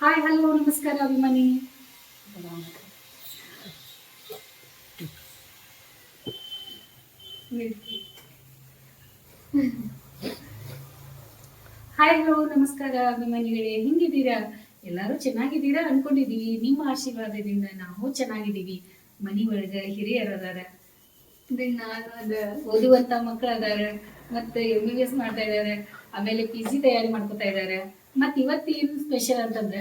Hi hello ನಮಸ್ಕಾರ ಅಭಿಮಾನಿ. Hi hello ನಮಸ್ಕಾರ ಅಭಿಮಾನಿಗಳೇ, ಹೆಂಗಿದ್ದೀರಾ? ಎಲ್ಲರೂ ಚೆನ್ನಾಗಿದ್ದೀರಾ ಅನ್ಕೊಂಡಿದೀವಿ. ನಿಮ್ಮ ಆಶೀರ್ವಾದದಿಂದ ನಾವು ಚೆನ್ನಾಗಿದ್ದೀವಿ. ಮನಿ ಒಳಗ ಹಿರಿಯರ್ ಅದಾರ, ಓದುವಂತ ಮಕ್ಕಳು ಅದಾರ, ಮತ್ತೆ MBBS ಮಾಡ್ತಾ ಇದಾರೆ, ಆಮೇಲೆ PG ತಯಾರಿ ಮಾಡ್ಕೊತಾ ಇದಾರೆ. ಮತ್ ಇವತ್ತೇನು ಸ್ಪೆಷಲ್ ಅಂತಂದ್ರೆ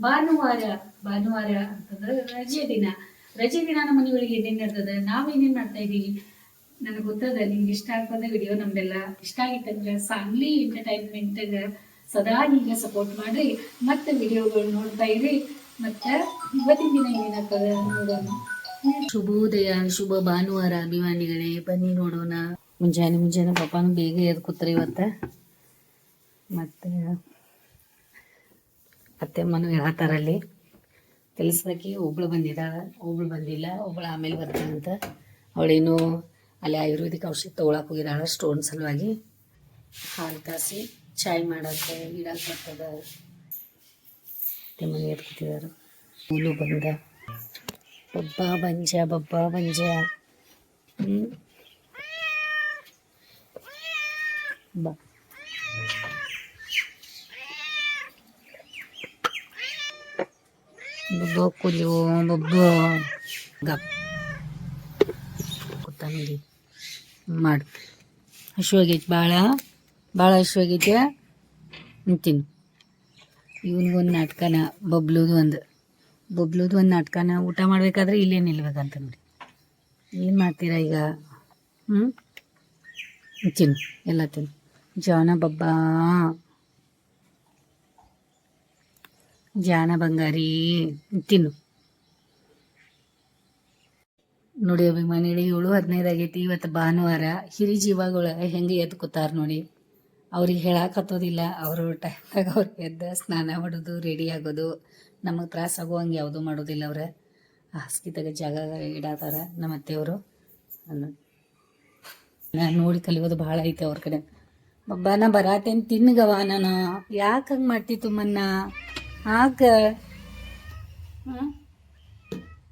ಭಾನುವಾರ ಅಂತಂದ್ರೆ ರಜೆ ದಿನ ನಮ್ಮ ಮನೆಗಳಿಗೆ ಏನೇನ್ ಇರ್ತದೆ, ನಾವೇನೇನ್ ಮಾಡ್ತಾ ಇದೀವಿ ನನಗೆ ಗೊತ್ತದ. ನಿಮ್ಗೆ ಇಷ್ಟ ಆಗ್ತದ ವಿಡಿಯೋ, ನಮ್ದೆಲ್ಲ ಇಷ್ಟ ಆಗಿತ್ತಂದ್ರೆ ಫ್ಯಾಮಿಲಿ ಎಂಟರ್ಟೈನ್ಮೆಂಟ್ ಸದಾ ಹೀಗೆ ಸಪೋರ್ಟ್ ಮಾಡ್ರಿ, ಮತ್ತೆ ವಿಡಿಯೋಗಳು ನೋಡ್ತಾ ಇರಿ. ಮತ್ತೆ ಇವತ್ತಿನ ದಿನ ಏನೇನಾಗ್ತದೆ ನೋಡೋಣ. ಶುಭೋದಯ, ಶುಭ ಭಾನುವಾರ ಅಭಿಮಾನಿಗಳೇ, ಬನ್ನಿ ನೋಡೋಣ. ಮುಂಜಾನೆ ಪಾಪಾನು ಬೇಗ ಎದ್ದು ಕೂತ್ರಿ ಇವತ್ತ. ಮತ್ತೆ ಅತ್ತೆಮ್ಮನು ಹೇಳತ್ತಾರಲ್ಲಿ ಕೆಲಸದಕ್ಕೆ ಒಬ್ಳು ಬಂದಿಲ್ಲ, ಒಬ್ಳು ಆಮೇಲೆ ಬರ್ತಾನಂತ. ಅವಳೇನು ಅಲ್ಲಿ ಆಯುರ್ವೇದಿಕ್ ಔಷಧಿ ತೊಗೊಳಕ್ಕೆ ಹೋಗಿದ್ದಾಳ ಸ್ಟೋನ್ ಸಲುವಾಗಿ. ಹಾಲು ಕಾಸಿ ಚಾಯ್ ಮಾಡೋಕ್ಕೆ ಇಡಕ್ಕೆ ಬರ್ತದ. ಅತ್ತೆಮ್ಮನ ಎದ್ದು ಕೂತಿದ್ದಾರೆ. ಮೂಲು ಬಂದ ಬಬ್ಬಾ ಬಂಜ ಬಾ ಬಬ್ಬ ಕುಲಿಯೋ ಬಬ್ಬ ಗಪ್ ಕೊತ್ತಂಬರಿ ಮಾಡು. ಹಶುವಾಗೈತಿ, ಭಾಳ ಹಶುವಾಗೈತೆ ತಿನ್ನು. ಇವನಿಗೊಂದು ನಾಟಕನ ಬಬ್ಲುದು ಒಂದು ನಾಟಕನ. ಊಟ ಮಾಡ್ಬೇಕಾದ್ರೆ ಇಲ್ಲೇ ನಿಲ್ಬೇಕಂತ ನೋಡಿ. ಏನು ಮಾಡ್ತೀರಾ ಈಗ? ತಿನ್ನು, ಎಲ್ಲ ತಿನ್ನು. ಜಾನ ಬಬ್ಬಾ, ಜಾನ ಬಂಗಾರಿ, ತಿನ್ನು. ನೋಡಿ ಅಭಿಮಾನಿಗಳು, 7:15 ಆಗೈತಿ. ಇವತ್ತು ಭಾನುವಾರ. ಹಿರಿ ಜೀವಗಳು ಹೆಂಗೆ ಎದ್ದು ಕೂತಾರ ನೋಡಿ. ಅವ್ರಿಗೆ ಹೇಳಾಕತ್ತೋದಿಲ್ಲ. ಅವರು ಟೈಮ್ದಾಗ ಅವ್ರಿಗೆ ಎದ್ದು ಸ್ನಾನ ಮಾಡೋದು, ರೆಡಿ ಆಗೋದು. ನಮಗೆ ತ್ರಾಸ ಆಗುವಂಗೆ ಯಾವುದೂ ಮಾಡೋದಿಲ್ಲ. ಅವ್ರೆ ಹಾಸಿಗೆ ಜಾಗ ಇಡತ್ತಾರ ನಮ್ಮ ಅತ್ತೆಯವರು. ನೋಡಿ ಕಲಿಯೋದು ಭಾಳ ಐತೆ ಅವ್ರ ಕಡೆ. ಬಬ್ಬಾ ನಾ ಬರಾತೇನು, ತಿನ್ನಗವ. ನಾನು ಯಾಕೆ ಹಂಗೆ ಮಾಡ್ತಿತ್ತು ಮನ್ನ ಹಾಕ.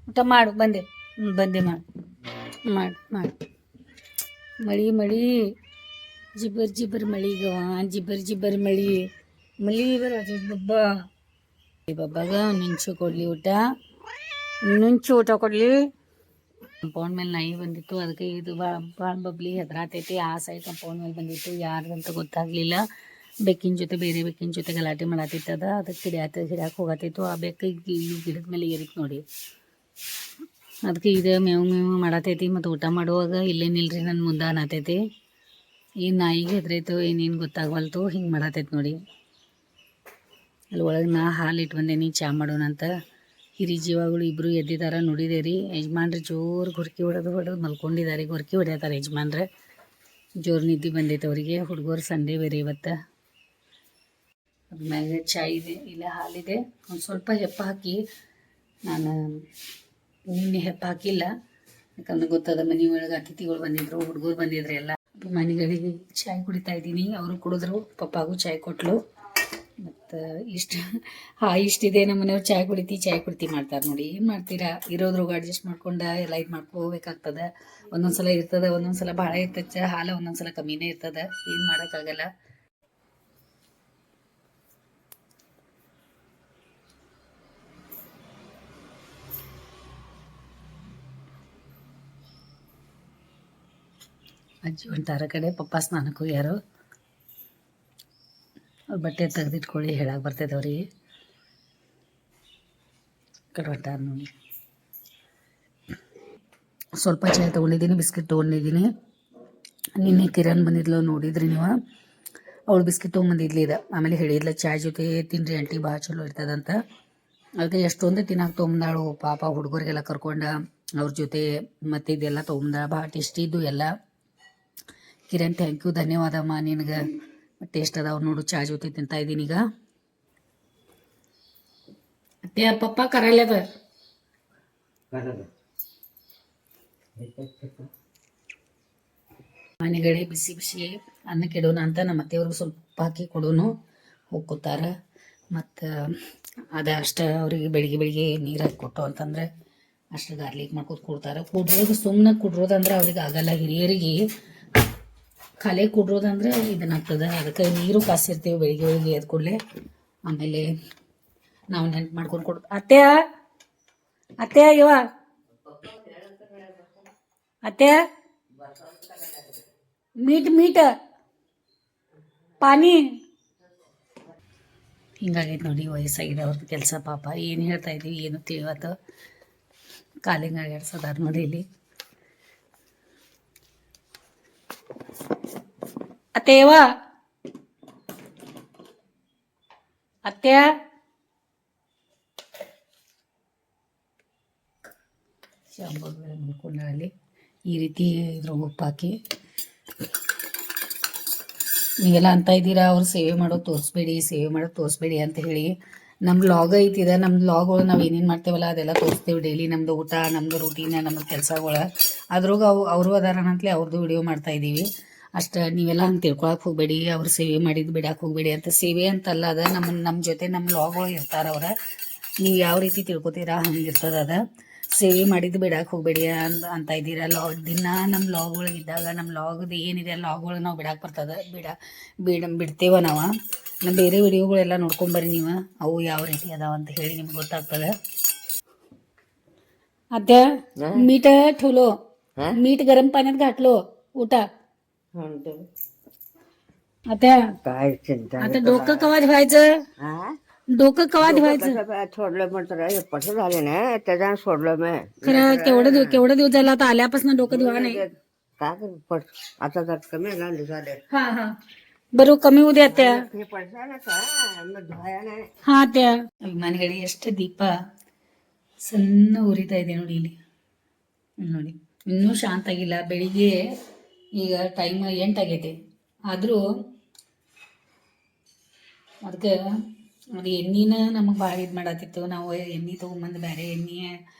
ಊಟ ಮಾಡು. ಬಂದೆ ಮಾಡು. ಮಳಿ ಜಿಬ್ಬರ್ ಮಳಿ ಗವ, ಜಿಬ್ಬರ್ ಮಳಿ ಬರೋದು. ಬಬ್ಬಾಗ ನುಂಚು ಊಟ ಕೊಡ್ಲಿ. ಕಂಪೌಂಡ್ ಮೇಲೆ ನಾಯಿ ಬಂದಿತ್ತು, ಅದಕ್ಕೆ ಇದು ಭಾಳ ಬಬ್ಲಿ ಹೆದರಾತೈತಿ. ಆ ಸೈಡ್ ಕಂಪೌಂಡ್ ಮೇಲೆ ಬಂದಿತ್ತು, ಯಾರ್ದಂತ ಗೊತ್ತಾಗ್ಲಿಲ್ಲ. ಬೆಕ್ಕಿನ ಜೊತೆ ಗಲಾಟೆ ಮಾಡತ್ತಿತ್ತದ. ಅದಕ್ಕೆ ಹಿಡ್ಯಾಕೆ ಹೋಗತ್ತಿತ್ತು. ಆ ಬೆಕ್ಕ ಗಿಡದ ಮೇಲೆ ಏರಿತ್ತು ನೋಡಿ. ಅದಕ್ಕೆ ಇದು ಮೇವು ಮಾಡತೈತಿ. ಮತ್ತು ಊಟ ಮಾಡುವಾಗ ಇಲ್ಲೇ ನಿಲ್ರಿ ನನ್ನ ಮುಂದೆ ಅನ್ನತೈತಿ. ಈ ನಾಯಿಗೆ ಹೆದ್ರೈತೋ ಏನೇನು ಗೊತ್ತಾಗವಲ್ತು, ಹಿಂಗೆ ಮಾಡತೈತಿ ನೋಡಿ. ಅಲ್ಲಿ ಒಳಗೆ ನಾ ಹಾಲು ಇಟ್ಟು ಬಂದೇನಿ, ಚಾ ಮಾಡೋಣಂತ. ಹಿರಿ ಜೀವಗಳು ಇಬ್ಬರು ಎದ್ದಿದಾರ ನೋಡಿದೇರಿ. ಯಜಮಾನ್ರು ಜೋರು ಗೊರ್ಕಿ ಹೊಡೆದು ಮಲ್ಕೊಂಡಿದ್ದಾರೆ. ಗೊರ್ಕಿ ಹೊಡ್ಯತಾರೆ ಯಜಮಾನ್ರೆ. ಜೋರು ನಿದ್ದೆ ಬಂದೈತೆ ಅವರಿಗೆ. ಹುಡುಗರು ಸಂಡೇ ಬೇರೆ ಇವತ್ತು. ಅದ್ಮ್ಯಾಗ ಚಾಯ್ ಇದೆ, ಇಲ್ಲ ಹಾಲಿದೆ. ಒಂದು ಸ್ವಲ್ಪ ಹೆಪ್ಪ ಹಾಕಿ, ನಾನು ನಿನ್ನೆ ಹೆಪ್ಪ ಹಾಕಿಲ್ಲ. ಯಾಕಂದ್ರೆ ಗೊತ್ತದ ಮನೆ ಒಳಗೆ ಅತಿಥಿಗಳು ಬಂದಿದ್ರು, ಹುಡುಗರು ಬಂದಿದ್ರು ಎಲ್ಲ. ಮನೆಗಳಿಗೆ ಚಾಯ್ ಕುಡಿತಾ ಇದ್ದೀನಿ. ಅವರು ಕುಡಿದ್ರು, ಪಪ್ಪಾಗೂ ಚಾಯ್ ಕೊಟ್ಲು. ಮತ್ತು ಇಷ್ಟಿದೆ. ನಮ್ಮ ಮನೆಯವ್ರು ಚಾಯ್ ಕುಡಿತಿ ಮಾಡ್ತಾರೆ ನೋಡಿ. ಏನು ಮಾಡ್ತೀರಾ, ಇರೋದ್ರಾಗ ಅಡ್ಜಸ್ಟ್ ಮಾಡ್ಕೊಂಡು ಎಲ್ಲ ಇದು ಮಾಡ್ಕೋಬೇಕಾಗ್ತದೆ. ಒಂದೊಂದ್ಸಲ ಇರ್ತದೆ, ಒಂದೊಂದ್ಸಲ ಭಾಳ ಇರ್ತದೆ ಹಾಲು, ಒಂದೊಂದ್ಸಲ ಕಮ್ಮಿನೇ ಇರ್ತದೆ. ಏನು ಮಾಡೋಕ್ಕಾಗಲ್ಲ. ಅಜ್ಜಿ ಹೊಂಟಾರ ಕಡೆ, ಪಪ್ಪ ಸ್ನಾನಕ್ಕೆ ಹೋಗ್ಯಾರು. ಅವ್ರ ಬಟ್ಟೆ ತೆಗೆದಿಟ್ಕೊಳ್ಳಿ ಹೇಳಕ್ಕೆ ಬರ್ತೈತೆ ಅವ್ರಿಗೆ. ಕಡೆ ಹೊಂಟಾರ ನೋಡಿ. ಸ್ವಲ್ಪ ಚಾಯ್ ತೊಗೊಂಡಿದ್ದೀನಿ, ಬಿಸ್ಕಿಟ್ ತೊಗೊಂಡಿದ್ದೀನಿ. ನಿನ್ನೆ ಕಿರಣ್ ಬಂದಿದ್ಲು, ನೋಡಿದ್ರಿ ನೀವು. ಅವಳು ಬಿಸ್ಕಿಟ್ ತೊಗೊಂಬಂದಿದ್ಲಿ ಇದೆ. ಆಮೇಲೆ ಹೇಳಿದ್ಲ ಚಾಯ್ ಜೊತೆ ತಿನ್ರಿ ಆಂಟಿ, ಭಾಳ ಚಲೋ ಇರ್ತದಂತ. ಅದಕ್ಕೆ ಎಷ್ಟೊಂದು ತಿನ್ನಕ್ಕೆ ತೊಗೊಂಬಂದಾಳು. ಪಾಪ ಹುಡುಗರಿಗೆಲ್ಲ ಕರ್ಕೊಂಡು ಅವ್ರ ಜೊತೆ ಮತ್ತೆ ಇದೆಲ್ಲ ತೊಗೊಂಬಂದ. ಭಾಳ ಟೇಸ್ಟಿ ಇದ್ದು ಎಲ್ಲ. ಕಿರಣ್ ಥ್ಯಾಂಕ್ ಯು, ಧನ್ಯವಾದಮ್ಮ ನಿನಗೆ. ಟೇಸ್ಟ್ ಅದಾವ ನೋಡು. ಚಾ ಜೊತೆ ತಿಂತಾ ಇದ್ದೀನಿ ಈಗ. ಅತ್ತೆ ಪಪ್ಪ ಕರಲ್ಲದ ಮನೆಗಳೇ ಬಿಸಿ ಅನ್ನಕ್ಕೆ ಇಡೋಣ ಅಂತ ನಮ್ಮ ಅತ್ತೆಯವ್ರಿಗೆ ಸ್ವಲ್ಪ ಹಾಕಿ ಕೊಡೋನು ಹೋಗ್ಕೋತಾರ. ಮತ್ತು ಅದು ಅಷ್ಟು ಅವ್ರಿಗೆ ಬೆಳಿಗ್ಗೆ ನೀರು ಹಾಕಿ ಕೊಟ್ಟು ಅಂತಂದರೆ ಅಷ್ಟು ಗಾರ್ಲಿಕ್ ಮಾಡ್ಕೊತ ಕೊಡ್ತಾರೆ. ಕುಡ್ರೋದು ಸುಮ್ಮನೆ ಕುಡ್ರೋದಂದ್ರೆ ಅವ್ರಿಗೆ ಆಗಲ್ಲ. ಹಿರಿಯರಿಗೆ ಖಾಲಿ ಕುಡ್ರೋದಂದ್ರೆ ಇದನ್ನಾಗ್ತದೆ. ಅದಕ್ಕೆ ನೀರು ಕಾಸಿರ್ತೀವಿ ಬೆಳಿಗ್ಗೆ ಎದ್ದು ಕೂಡಲೇ. ಆಮೇಲೆ ನಾವು ನೆನ್ಪು ಮಾಡ್ಕೊಂಡು ಕೊಡು. ಅತ್ತೆ ಇವ ಅತ್ತೆ ಮೀಟ್ ಪಾನಿ ಹಿಂಗಾಗೈತೆ ನೋಡಿ. ವಯಸ್ಸಾಗಿದೆ ಅವ್ರದ್ದು ಕೆಲಸ. ಪಾಪ ಏನು ಹೇಳ್ತಾ ಇದ್ದೀವಿ ಏನು ತಿಳಿವತ್ತು. ಕಾಲಿಂಗ ಆಗಾಡ್ಸೋದಾರ ನೋಡಿ ಇಲ್ಲಿ. ಅತ್ತೇವ ಅತ್ತೆ ಶಾಂಬೂಗಳು ಮುಳ್ಕೊಂಡಲ್ಲಿ ಈ ರೀತಿ ಇದ್ರಾಗ ಉಪ್ಪು ಹಾಕಿ. ನೀವೆಲ್ಲ ಅಂತ ಇದ್ದೀರಾ ಅವ್ರು ಸೇವೆ ಮಾಡೋದು ತೋರಿಸ್ಬೇಡಿ ಅಂತ ಹೇಳಿ. ನಮ್ಮ ಲಾಗ್ ಐತಿದೆ. ನಮ್ಮ ಲಾಗ್ಗಳು ನಾವು ಏನೇನು ಮಾಡ್ತೇವಲ್ಲ ಅದೆಲ್ಲ ತೋರಿಸ್ತೇವೆ. ಡೈಲಿ ನಮ್ಮದು ಊಟ, ನಮ್ಮದು ರೂಟೀನ್, ನಮ್ಮ ಕೆಲಸಗಳು ಅದ್ರಾಗ ಅವರು ಅದಾರನಂತಲೇ ಅವ್ರದ್ದು ವಿಡಿಯೋ ಮಾಡ್ತಾಯಿದ್ದೀವಿ ಅಷ್ಟು. ನೀವೆಲ್ಲ ಹಂಗೆ ತಿಳ್ಕೊಳಕ್ಕೆ ಹೋಗಬೇಡಿ. ಅವ್ರು ಸೇವೆ ಮಾಡಿದ್ದು ಬಿಡಕ್ಕೆ ಹೋಗಬೇಡಿ ಅಂತ. ಸೇವೆ ಅಂತಲ್ಲ, ಅದ ನಮ್ಮ ಜೊತೆ ನಮ್ಮ ಲಾಗ್ಗಳು ಇರ್ತಾರೆ. ನೀವು ಯಾವ ರೀತಿ ತಿಳ್ಕೊತೀರಾ ಹಂಗೆ ಇರ್ತದೆ. ಅದ ಸೇವೆ ಮಾಡಿದ್ದು ಬಿಡಕ್ಕೆ ಹೋಗಬೇಡಿ ಅಂತ ಇದ್ದೀರಾ. ದಿನ ನಮ್ಮ ಲಾಗ್ಗಳು ಇದ್ದಾಗ ನಮ್ಮ ಲಾಗ್ದು ಏನಿದೆ ಲಾಗ್ಗಳು ನಾವು ಬಿಡಕ್ಕೆ ಬರ್ತದೆ. ಬಿಡ್ತೇವೆ ನಾವು. ನಮ್ಮ ಬೇರೆ ವಿಡಿಯೋಗಳೆಲ್ಲ ನೋಡ್ಕೊಂಬರ್ರಿ ನೀವು, ಅವು ಯಾವ ರೀತಿ ಅದಾವ ಅಂತ ಹೇಳಿ ನಿಮ್ಗೆ ಗೊತ್ತಾಗ್ತದೆ. आता मीठ ठेवलो, मीठ गरम पाण्यात घातलो उठा. आता काय चिंता आता डोकं कवा धुवायचं? डोकं कवा धुवायचं? सोडलं म्हणतं पट झाले ना त्याच्या सोडलं मी. खरं केवढं दिवस झाला आता आल्यापासून डोकं धुवा नाही. काय पट आता जर कमी झाले. हा हा बरोबर कमी होऊ द्या त्या. हे पडसायला का मग धुवाया नाही. ಹಾ त्या ಅಭಿಮಾನಿಗಳಿಗೆ ಎಷ್ಟು ದೀಪ ಸಣ್ಣ ಉರಿತಾ ಇದೆ ನೋಡಿ ಇಲ್ಲಿ. ನೋಡಿ ಇನ್ನೂ ಶಾಂತ ಆಗಿಲ್ಲ. ಬೆಳಿಗ್ಗೆ ಈಗ ಟೈಮ್ 8 ಆಗೈತೆ. ಆದರೂ ಅದಕ್ಕೆ ಅದು ಎಣ್ಣೆನ ನಮಗೆ ಭಾಳ ಇದು ಮಾಡತ್ತಿತ್ತು. ನಾವು ಎಣ್ಣೆ ತೊಗೊಂಬಂದು ಬೇರೆ ಎಣ್ಣೆ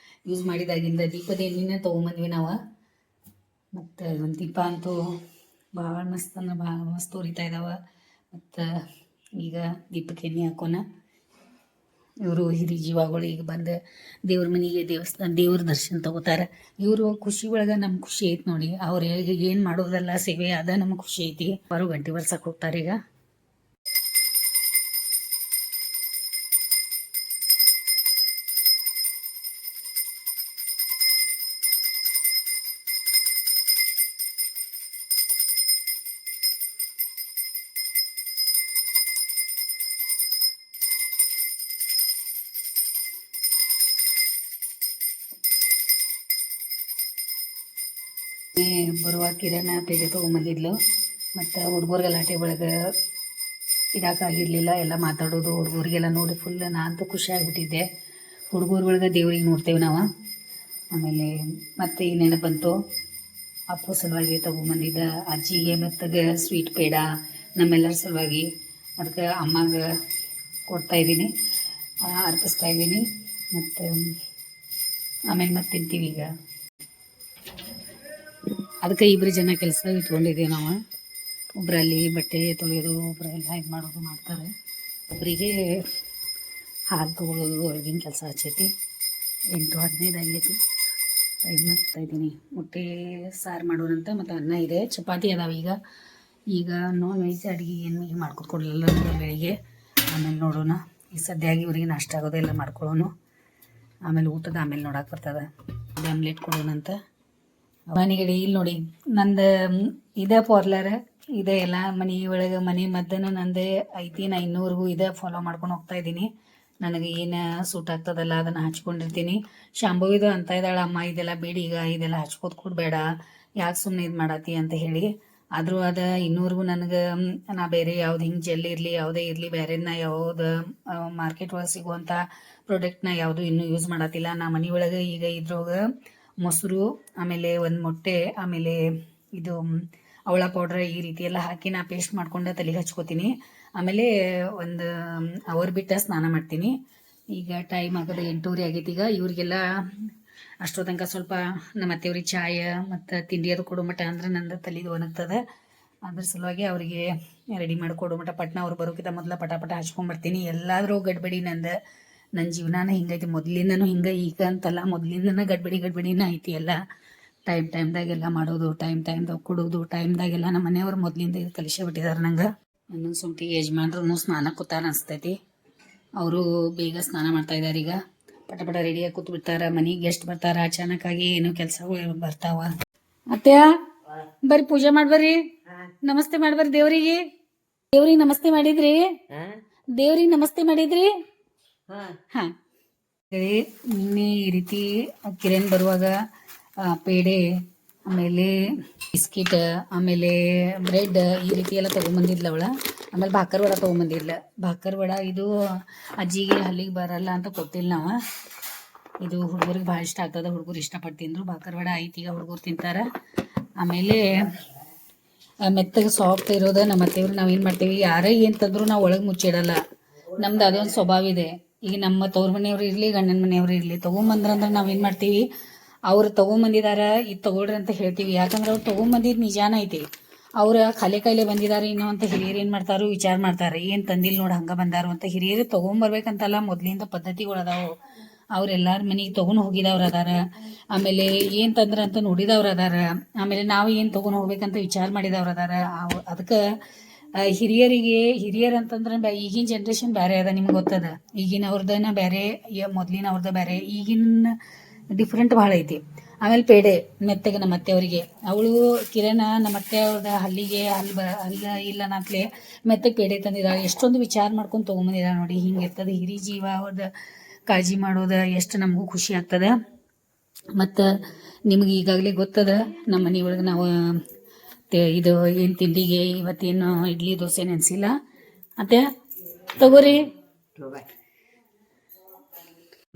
ಯೂಸ್ ಮಾಡಿದಾಗಿಂದ ದೀಪದ ಎಣ್ಣೆನ ತೊಗೊಂಬಂದ್ವಿ ನಾವು. ಮತ್ತು ಒಂದು ದೀಪ ಅಂತೂ ಭಾಳ ಮಸ್ತ್ ಉರಿತಾ ಇದ್ದಾವೆ. ಮತ್ತು ಈಗ ದೀಪಕ್ಕೆ ಎಣ್ಣೆ ಹಾಕೋಣ. ಇವರು ಹಿರಿಯ ಜೀವಗಳು ಈಗ ಬಂದು ದೇವ್ರ ಮನೆಗೆ ದೇವ್ರ ದರ್ಶನ ತಗೋತಾರೆ. ಇವರು ಖುಷಿ ಒಳಗೆ ನಮ್ಗೆ ಖುಷಿ ಐತಿ ನೋಡಿ. ಅವ್ರು ಏನು ಮಾಡೋದಲ್ಲ ಸೇವೆ ಅದ ನಮ್ಗೆ ಖುಷಿ ಐತಿ. ಅವರು ಗಂಟೆ ಬರ್ಸಕ್ಕೆ ಹೋಗ್ತಾರೆ ಈಗ. ಬರುವ ಕಿರಣ ಪೇಟೆ ತೊಗೊಂಬಂದಿದ್ಲು. ಮತ್ತು ಹುಡುಗರು ಗಲಾಟೆ ಒಳಗೆ ಇಡೋಕ್ಕಾಗಿರಲಿಲ್ಲ. ಎಲ್ಲ ಮಾತಾಡೋದು ಹುಡುಗರಿಗೆಲ್ಲ ನೋಡಿ ಫುಲ್ ನಾನಂತೂ ಖುಷಿಯಾಗಿಬಿಟ್ಟಿದ್ದೆ. ಹುಡುಗರುಗಳಿಗೆ ದೇವ್ರಿಗೆ ನೋಡ್ತೇವೆ ನಾವು. ಆಮೇಲೆ ಮತ್ತೆ ಈ ನೆನಪು ಬಂತು. ಅಪ್ಪು ಸಲುವಾಗಿ ತೊಗೊಂಬಂದಿದ್ದ ಅಜ್ಜಿಗೆ ಮೆತ್ತಗೆ ಸ್ವೀಟ್ ಪೇಡ ನಮ್ಮೆಲ್ಲರ ಸಲುವಾಗಿ. ಅದಕ್ಕೆ ಅಮ್ಮಗೆ ಕೊಡ್ತಾಯಿದ್ದೀನಿ, ಅರ್ಪಿಸ್ತಾಯಿದ್ದೀನಿ. ಮತ್ತು ಆಮೇಲೆ ಮತ್ತೆ ತಿಂತೀವಿ ಈಗ. ಅದಕ್ಕೆ ಇಬ್ಬರು ಜನ ಕೆಲಸ ಇಟ್ಕೊಂಡಿದ್ದೀವಿ ನಾವು. ಒಬ್ಬರಲ್ಲಿ ಬಟ್ಟೆ ತೊಳೆಯೋದು, ಒಬ್ಬರೆಲ್ಲ ಇದು ಮಾಡೋದು ಮಾಡ್ತಾರೆ. ಒಬ್ಬರಿಗೆ ಹಾಲು ತೊಗೊಳ್ಳೋದು ಹೊರಗಿನ ಕೆಲಸ ಹಚ್ಚೈತಿ. 8:15 ಆಗೈತಿ. ಇದು ಮಾಡ್ತಾಯಿದ್ದೀನಿ. ಮೊಟ್ಟೆ ಸಾರು ಮಾಡೋಣಂತ. ಮತ್ತು ಅನ್ನ ಇದೆ, ಚಪಾತಿ ಅದಾವೆ. ಈಗ ನಾನ್ ವೆಜ್ ಅಡುಗೆ ಏನು ಈಗ ಮಾಡ್ಕೊತ ಕೊಡಲಿಲ್ಲ ಬೆಳಿಗ್ಗೆ. ಆಮೇಲೆ ನೋಡೋಣ. ಈ ಸದ್ಯಾಗಿ ಇವರಿಗೆ ನಾಷ್ಟ ಆಗೋದೆಲ್ಲ ಮಾಡ್ಕೊಳ್ಳೋಣ. ಆಮೇಲೆ ಊಟದ ಆಮೇಲೆ ನೋಡಕ್ಕೆ ಬರ್ತದೆ. ಆಮ್ಲೆಟ್ ಕೊಡೋಣಂತ. ಮನೆಗಡೆ ಇಲ್ಲಿ ನೋಡಿ ನಂದು ಇದೇ ಪಾರ್ಲರ್ ಇದೆ. ಎಲ್ಲ ಮನೆ ಒಳಗೆ ಮನೆ ಮದ್ದನ ನಂದೇ ಐತಿ. ನಾ ಇನ್ನೂವರೆಗೂ ಇದೇ ಫಾಲೋ ಮಾಡ್ಕೊಂಡು ಹೋಗ್ತಾಯಿದ್ದೀನಿ. ನನಗೆ ಏನು ಸೂಟ್ ಆಗ್ತದಲ್ಲ ಅದನ್ನು ಹಚ್ಕೊಂಡಿರ್ತೀನಿ. ಶಾಂಭವಿದು ಅಂತ ಇದ್ದಾಳೆ, ಅಮ್ಮ ಇದೆಲ್ಲ ಬೇಡ, ಈಗ ಇದೆಲ್ಲ ಹಚ್ಕೋದು ಕೊಡಬೇಡ, ಯಾಕೆ ಸುಮ್ಮನೆ ಇದು ಮಾಡತ್ತಿ ಅಂತ ಹೇಳಿ. ಆದರೂ ಅದು ಇನ್ನೂವರೆಗೂ ನನಗೆ ನಾ ಬೇರೆ ಯಾವ್ದು ಹಿಂಗೆ ಜೆಲ್ ಇರಲಿ ಯಾವುದೇ ಇರಲಿ ಬೇರೆದನ್ನ ಯಾವ್ದು ಮಾರ್ಕೆಟ್ ಒಳಗೆ ಸಿಗುವಂಥ ಪ್ರಾಡಕ್ಟ್ನ ಯಾವುದು ಇನ್ನೂ ಯೂಸ್ ಮಾಡತ್ತಿಲ್ಲ. ನಾ ಮನೆ ಒಳಗೆ ಈಗ ಇದ್ರೊಳಗೆ ಮೊಸರು, ಆಮೇಲೆ ಒಂದು ಮೊಟ್ಟೆ, ಆಮೇಲೆ ಇದು ಅವಳ ಪೌಡ್ರ್ ಈ ರೀತಿ ಎಲ್ಲ ಹಾಕಿ ನಾ ಪೇಸ್ಟ್ ಮಾಡ್ಕೊಂಡು ತಲೆಗೆ ಹಚ್ಕೋತೀನಿ. ಆಮೇಲೆ ಒಂದು ಅವರ್ ಬಿಟ್ಟು ಸ್ನಾನ ಮಾಡ್ತೀನಿ. ಈಗ ಟೈಮ್ ಆಗೋದು 8:30 ಆಗೈತಿ. ಈಗ ಇವ್ರಿಗೆಲ್ಲ ಅಷ್ಟೋ ತನಕ ಸ್ವಲ್ಪ ನಮ್ಮ ಅತ್ತೆಯವ್ರಿಗೆ ಚಾಯ ಮತ್ತು ತಿಂಡಿ ಅದು ಕೊಡೋ ಮಟ್ಟ ಅಂದ್ರೆ ನಂದು ತಲೆದು ಒಣಗ್ತದೆ. ಅದ್ರ ಸಲುವಾಗಿ ಅವರಿಗೆ ರೆಡಿ ಮಾಡಿಕೊಡು ಮಟ ಪಟ್ನ ಅವ್ರು ಬರೋಕ್ಕಿಂತ ಮೊದಲ ಪಟ ಹಚ್ಕೊಂಡ್ಬರ್ತೀನಿ. ಎಲ್ಲಾದರೂ ಗಡ್ಬಡಿ ನನ್ನ ಜೀವನಾನ ಹಿಂಗೈತಿ, ಮೊದಲಿಂದನೂ ಹಿಂಗೆ ಈಗ ಅಂತಲ್ಲ, ಮೊದಲಿಂದನೂ ಗಡ್ಬಡಿನ ಐತಿ. ಎಲ್ಲ ಟೈಮ್ದಾಗೆಲ್ಲ ಮಾಡೋದು, ಟೈಮ್ದಾಗ ಕೊಡೋದು, ಟೈಮ್ದಾಗೆಲ್ಲ ನಮ್ಮ ಮನೆಯವ್ರು ಮೊದಲಿಂದ ಇದು ಕಲಿಸೇ ಬಿಟ್ಟಿದ್ದಾರೆ ನಂಗೆ. ಇನ್ನೊಂದು ಸೊಂಟಿ ಯಜಮಾನ್ರು ಸ್ನಾನ ಕೂತಾರ ಅನಿಸ್ತೈತಿ. ಅವರು ಬೇಗ ಸ್ನಾನ ಮಾಡ್ತಾಯಿದ್ದಾರೆ. ಈಗ ಪಟ ರೆಡಿಯಾಗಿ ಕೂತು ಬಿಡ್ತಾರೆ. ಮನೆಗೆ ಗೆಸ್ಟ್ ಬರ್ತಾರ, ಅಚಾನಕ್ಕಾಗಿ ಏನೋ ಕೆಲಸಗಳು ಬರ್ತಾವ. ಅತ್ಯ ಬರ್ರಿ ಪೂಜೆ ಮಾಡ್ಬರ್ರಿ, ನಮಸ್ತೆ ಮಾಡ್ಬರ್ರಿ ದೇವ್ರಿಗೆ ನಮಸ್ತೆ ಮಾಡಿದ್ರಿ, ದೇವ್ರಿಗೆ ನಮಸ್ತೆ ಮಾಡಿದ್ರಿ. ಹಾ ನಿನ್ನೆ ಈ ರೀತಿ ಕಿರಣ್ ಬರುವಾಗ ಪೇಡೆ, ಆಮೇಲೆ ಬಿಸ್ಕಿಟ್, ಆಮೇಲೆ ಬ್ರೆಡ್ ಈ ರೀತಿ ಎಲ್ಲ ತೊಗೊಂಬಂದಿದ್ಲ ಅವಳ. ಆಮೇಲೆ ಭಾಕರ್ ವಡ ತೊಗೊಂಬಂದಿದ್ಲ. ಭಾಕರ್ ವಡ ಇದು ಅಜ್ಜಿಗೆ ಹಲ್ಲಿಗೆ ಬರಲ್ಲ ಅಂತ ಕೊಟ್ಟಿಲ್ಲ ನಾವು. ಇದು ಹುಡುಗರಿಗೆ ಭಾಳ ಇಷ್ಟ ಆಗ್ತದೆ, ಹುಡುಗರು ಇಷ್ಟಪಟ್ಟು ತಿಂದರು. ಭಾಕರ್ ವಡ ಐತಿ, ಈಗ ಹುಡುಗರು ತಿಂತಾರೆ. ಆಮೇಲೆ ಮೆತ್ತಗೆ ಸಾಫ್ಟ್ ಇರೋದು ನಮ್ಮ ಅತ್ತೆಯವ್ರು ನಾವೇನು ಮಾಡ್ತೀವಿ, ಯಾರೇ ಏನು ತಂದರೂ ನಾವು ಒಳಗೆ ಮುಚ್ಚಿಡಲ್ಲ. ನಮ್ದು ಅದೊಂದು ಸ್ವಭಾವ ಇದೆ. ಈಗ ನಮ್ಮ ತವ್ರ ಮನೆಯವ್ರು ಇರಲಿ, ಗಂಡನ ಮನೆಯವ್ರು ಇರಲಿ, ತೊಗೊಂಬಂದ್ರಂದ್ರೆ ನಾವೇನು ಮಾಡ್ತೀವಿ, ಅವ್ರು ತೊಗೊಂಬಂದಿದಾರ ಇದು ತೊಗೊಳ್ರಿ ಅಂತ ಹೇಳ್ತೀವಿ. ಯಾಕಂದ್ರೆ ಅವ್ರು ತೊಗೊಂಬಂದಿದ್ದು ನಿಜಾನ ಐತಿ. ಅವ್ರು ಖಾಲಿ ಕೈಲೇ ಬಂದಿದ್ದಾರೆ ಇನ್ನೂ ಅಂತ ಹಿರಿಯರು ಏನು ಮಾಡ್ತಾರೋ ವಿಚಾರ ಮಾಡ್ತಾರೆ, ಏನು ತಂದಿಲ್ಲ ನೋಡಿ ಹಂಗೆ ಬಂದಾರು ಅಂತ. ಹಿರಿಯರು ತೊಗೊಂಬರ್ಬೇಕಂತಲ್ಲ, ಮೊದಲಿಂದ ಪದ್ಧತಿಗಳು ಅದಾವು. ಅವ್ರೆಲ್ಲಾರ ಮನೆಗೆ ತೊಗೊಂಡು ಹೋಗಿದವ್ರು ಅದಾರ. ಆಮೇಲೆ ಏನು ತಂದ್ರೆ ಅಂತ ನೋಡಿದವ್ರು ಅದಾರ. ಆಮೇಲೆ ನಾವು ಏನು ತೊಗೊಂಡು ಹೋಗ್ಬೇಕಂತ ವಿಚಾರ ಮಾಡಿದವ್ರು ಅದಾರ. ಅದಕ್ಕೆ ಹಿರಿಯರು ಅಂತಂದ್ರೆ ಈಗಿನ ಜನ್ರೇಷನ್ ಬೇರೆ ಅದ, ನಿಮ್ಗೆ ಗೊತ್ತದ. ಈಗಿನ ಅವ್ರದನ ಬೇರೆ, ಮೊದಲಿನ ಅವ್ರದ್ದು ಬೇರೆ, ಈಗಿನ ಡಿಫ್ರೆಂಟ್ ಭಾಳ ಐತಿ. ಆಮೇಲೆ ಪೇಡೆ ಮೆತ್ತಗೆ ನಮ್ಮ ಅತ್ತೆಯವರಿಗೆ, ಅವಳು ಕಿರಣ ನಮ್ಮ ಅತ್ತೆ ಅವ್ರದ್ದು ಹಲ್ಲಿಗೆ ಹಲ್ಲು ಇಲ್ಲ ನಾತ್ಲೆ ಮೆತ್ತಗೆ ಪೇಡೆ ತಂದಿದ್ದಾಳೆ. ಎಷ್ಟೊಂದು ವಿಚಾರ ಮಾಡ್ಕೊಂಡು ತೊಗೊಂಬಂದಿದ್ದಾಳೆ ನೋಡಿ. ಹಿಂಗೆ ಇರ್ತದೆ ಹಿರಿ ಜೀವ, ಅವ್ರದ್ದು ಕಾಳಜಿ ಮಾಡೋದು ಎಷ್ಟು ನಮಗೂ ಖುಷಿ ಆಗ್ತದೆ. ಮತ್ತು ನಿಮಗೆ ಈಗಾಗಲೇ ಗೊತ್ತದ, ನಮ್ಮ ಮನೆಯೊಳಗೆ ನಾವು ಇದು ಏನು ತಿಂಡಿಗೆ ಇವತ್ತೇನು ಇಡ್ಲಿ ದೋಸೆ ನೆನೆಸಿಲ್ಲ. ಅತ್ತೆ ತಗೋರಿ